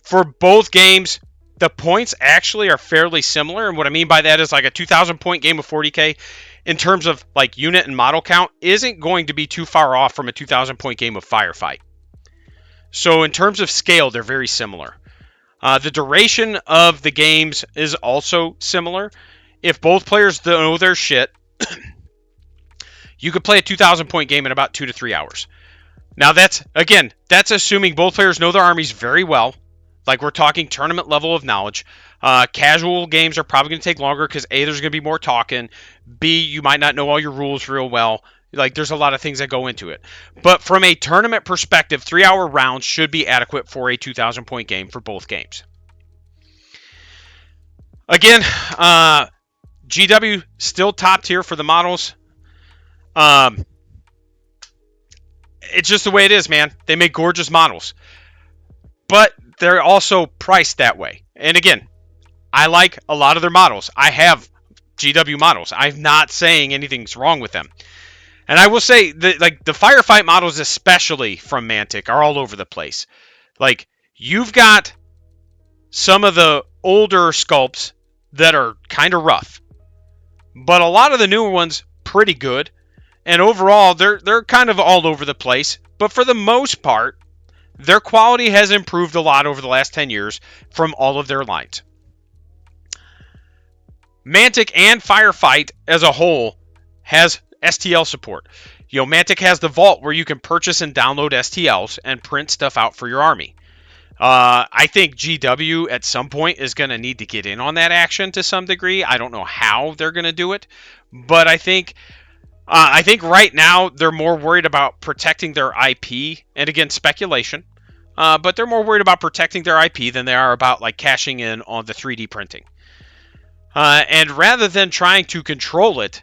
For both games, the points actually are fairly similar, and what I mean by that is like a 2,000-point game of 40K, in terms of like unit and model count, isn't going to be too far off from a 2,000-point game of Firefight. So in terms of scale, they're very similar. The duration of the games is also similar. If both players know their shit, you could play a 2,000-point game in about 2 to 3 hours. Now that's assuming both players know their armies very well. Like, we're talking tournament level of knowledge. Casual games are probably going to take longer because A, there's going to be more talking. B, you might not know all your rules real well. Like, there's a lot of things that go into it. But from a tournament perspective, 3-hour rounds should be adequate for a 2,000-point game for both games. Again, GW still top tier for the models. It's just the way it is, man. They make gorgeous models. But they're also priced that way. And again, I like a lot of their models. I have GW models. I'm not saying anything's wrong with them. And I will say that, like, the Firefight models, especially from Mantic, are all over the place. Like, you've got some of the older sculpts that are kind of rough. but a lot of the newer ones pretty good. And overall, they're kind of all over the place. But for the most part, their quality has improved a lot over the last 10 years from all of their lines. Mantic and Firefight as a whole has STL support. Mantic has the vault where you can purchase and download STLs and print stuff out for your army. I think GW at some point is going to need to get in on that action to some degree. I don't know how they're going to do it, but I think right now they're more worried about protecting their IP, and again, speculation. But they're more worried about protecting their IP than they are about like cashing in on the 3D printing. And rather than trying to control it,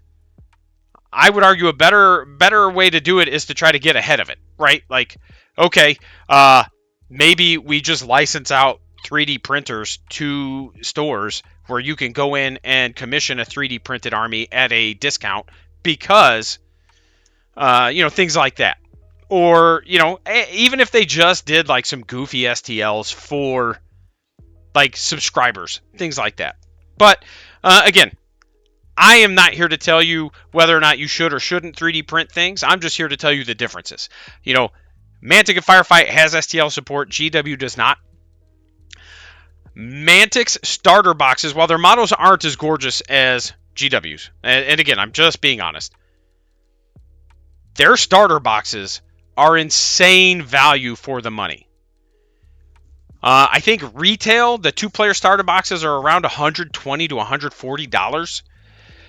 I would argue a better way to do it is to try to get ahead of it, right? Like, okay, maybe we just license out 3D printers to stores where you can go in and commission a 3D printed army at a discount because, things like that. Or, even if they just did like some goofy STLs for like subscribers, things like that. But again, I am not here to tell you whether or not you should or shouldn't 3D print things. I'm just here to tell you the differences. Mantic and Firefight has STL support. GW does not. Mantic's starter boxes, while their models aren't as gorgeous as GW's, and again, I'm just being honest, their starter boxes are insane value for the money. I think retail, the 2-player starter boxes are around $120 to $140.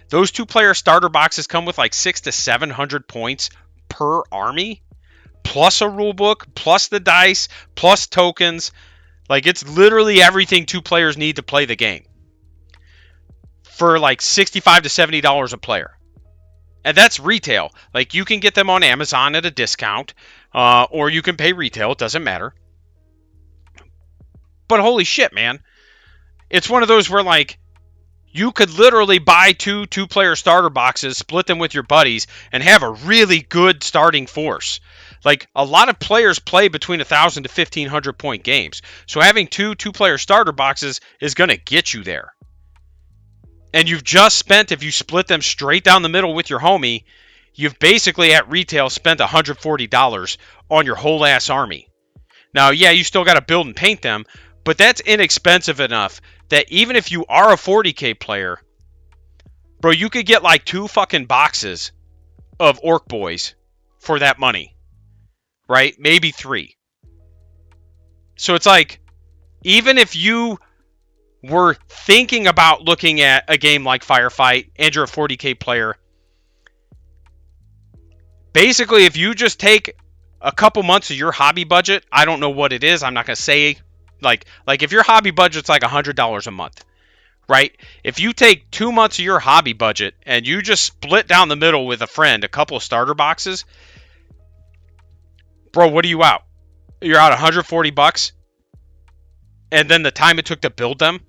Those 2-player starter boxes come with like 600 to 700 points per army, plus a rule book, plus the dice, plus tokens. Like, it's literally everything 2 players need to play the game for like $65 to $70 a player. And that's retail. Like, you can get them on Amazon at a discount, or you can pay retail. It doesn't matter. But holy shit, man. It's one of those where, like, you could literally buy 2-player starter boxes, split them with your buddies, and have a really good starting force. Like, a lot of players play between 1,000 to 1,500 point games. So having 2-player starter boxes is going to get you there. And you've just spent, if you split them straight down the middle with your homie, you've basically at retail spent $140 on your whole ass army. Now, yeah, you still got to build and paint them, but that's inexpensive enough that even if you are a 40k player, bro, you could get like 2 fucking boxes of Orc Boys for that money, right? Maybe 3. So it's like, even if you were thinking about looking at a game like Firefight and you're a 40k player, basically if you just take a couple months of your hobby budget, I don't know what it is, I'm not going to say, like if your hobby budget's like $100 a month, right? If you take 2 months of your hobby budget and you just split down the middle with a friend a couple of starter boxes, bro, what are you out? You're out $140, and then the time it took to build them.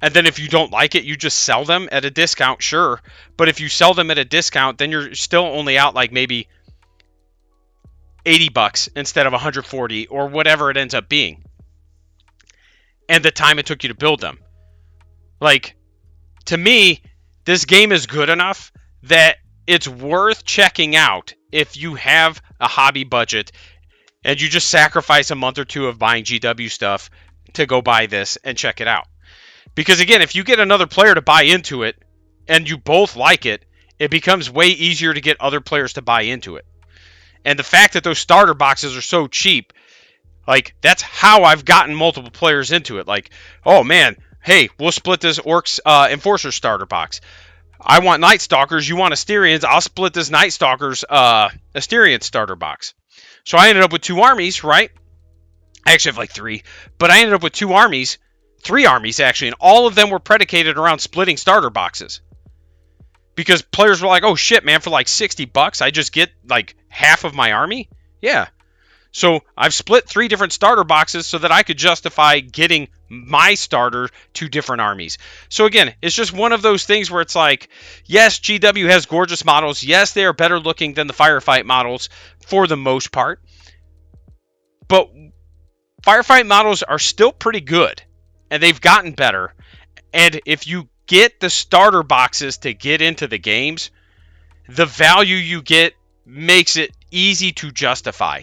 And then if you don't like it, you just sell them at a discount, sure. But if you sell them at a discount, then you're still only out like maybe $80 instead of $140 or whatever it ends up being. And the time it took you to build them. Like, to me, this game is good enough that it's worth checking out if you have a hobby budget and you just sacrifice a month or 2 of buying GW stuff to go buy this and check it out. Because again, if you get another player to buy into it and you both like it, it becomes way easier to get other players to buy into it. And the fact that those starter boxes are so cheap, like, that's how I've gotten multiple players into it. Like, oh man, hey, we'll split this Orcs Enforcer starter box. I want Night Stalkers, you want Asterians, I'll split this Night Stalkers Asterian starter box. So I ended up with 2 armies, right? I actually have like 3, but I ended up with 2 armies. 3 armies, actually, and all of them were predicated around splitting starter boxes. Because players were like, oh shit, man, for like $60, I just get like half of my army? Yeah. So I've split 3 different starter boxes so that I could justify getting my starter to different armies. So again, it's just one of those things where it's like, yes, GW has gorgeous models. Yes, they are better looking than the Firefight models for the most part. But Firefight models are still pretty good. And they've gotten better. And if you get the starter boxes to get into the games, the value you get makes it easy to justify.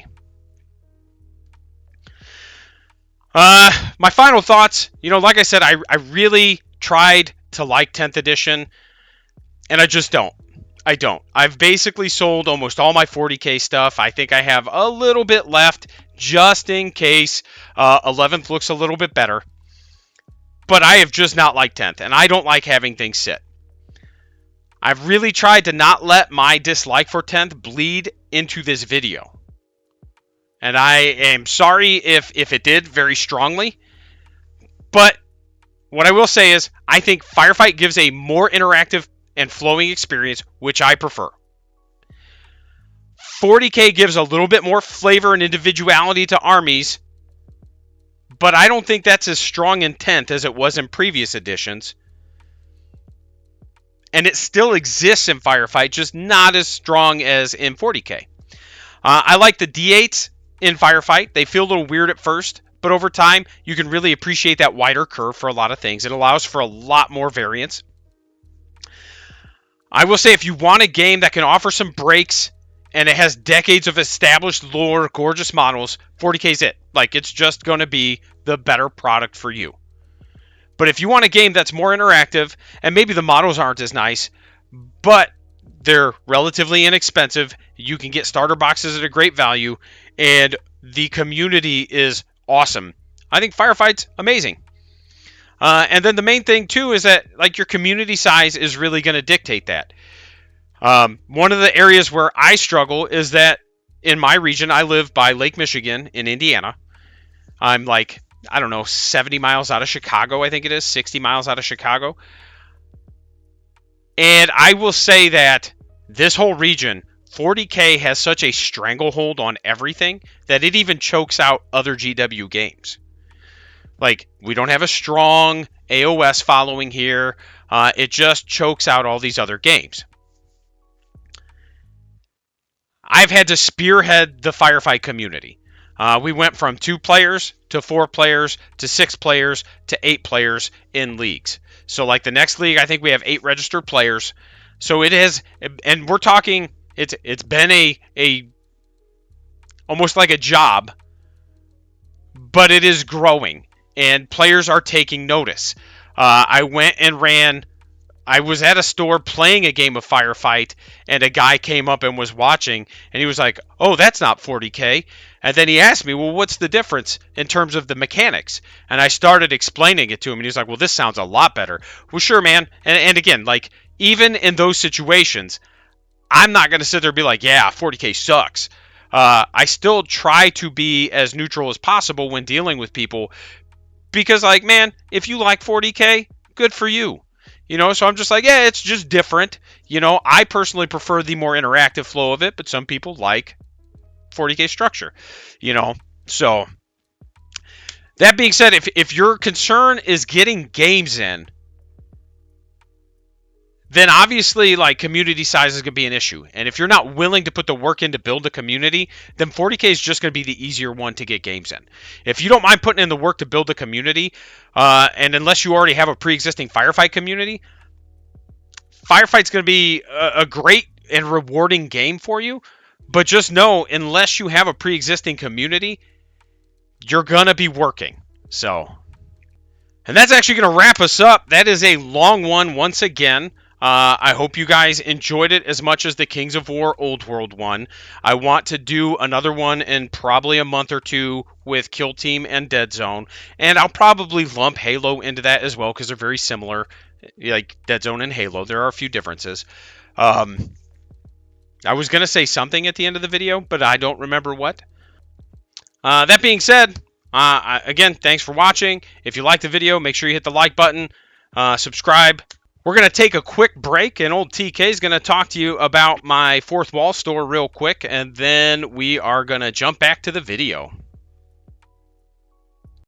My final thoughts, like I said, I really tried to like 10th edition, and I just don't. I don't. I've basically sold almost all my 40K stuff. I think I have a little bit left just in case 11th looks a little bit better. But I have just not liked 10th, and I don't like having things sit. I've really tried to not let my dislike for 10th bleed into this video. And I am sorry if it did very strongly. But what I will say is I think Firefight gives a more interactive and flowing experience, which I prefer. 40K gives a little bit more flavor and individuality to armies, but I don't think that's as strong in 10th as it was in previous editions. And it still exists in Firefight, just not as strong as in 40K. I like the D8s in Firefight. They feel a little weird at first, but over time, you can really appreciate that wider curve for a lot of things. It allows for a lot more variance. I will say, if you want a game that can offer some breaks, and it has decades of established lore, gorgeous models, 40K's it. Like, it's just going to be the better product for you. But if you want a game that's more interactive, and maybe the models aren't as nice, but they're relatively inexpensive, you can get starter boxes at a great value, and the community is awesome, I think Firefight's amazing. And then the main thing, too, is that your community size is really going to dictate that. One of the areas where I struggle is that in my region, I live by Lake Michigan in Indiana. I'm 70 miles out of Chicago, I think it is, 60 miles out of Chicago. And I will say that this whole region, 40K has such a stranglehold on everything that it even chokes out other GW games. We don't have a strong AOS following here. It just chokes out all these other games. I've had to spearhead the Firefight community. We went from 2 players to 4 players to 6 players to 8 players in leagues. So the next league, I think we have 8 registered players. So it is, and we're talking, it's been a almost like a job, but it is growing and players are taking notice. I went and ran. I was at a store playing a game of Firefight, and a guy came up and was watching, and he was like, "Oh, that's not 40K." And then he asked me, "Well, what's the difference in terms of the mechanics?" And I started explaining it to him, and he was like, "Well, this sounds a lot better." Well, sure, man. And again, even in those situations, I'm not going to sit there and be like, "Yeah, 40K sucks." I still try to be as neutral as possible when dealing with people, because, man, if you like 40K, good for you. So I'm just like, yeah, it's just different. I personally prefer the more interactive flow of it, but some people like 40K structure, So that being said, if your concern is getting games in, then obviously community size is going to be an issue. And if you're not willing to put the work in to build a community, then 40K is just going to be the easier one to get games in. If you don't mind putting in the work to build a community, and unless you already have a pre-existing Firefight community, Firefight's going to be a great and rewarding game for you. But just know, unless you have a pre-existing community, you're going to be working. And that's actually going to wrap us up. That is a long one once again. I hope you guys enjoyed it as much as the Kings of War Old World one. I want to do another one in probably a month or 2 with Kill Team and Dead Zone. And I'll probably lump Halo into that as well because they're very similar, like Dead Zone and Halo. There are a few differences. I was going to say something at the end of the video, but I don't remember what. That being said, again, thanks for watching. If you liked the video, make sure you hit the like button, subscribe. We're going to take a quick break, and old TK is going to talk to you about my Fourth Wall store real quick, and then we are going to jump back to the video.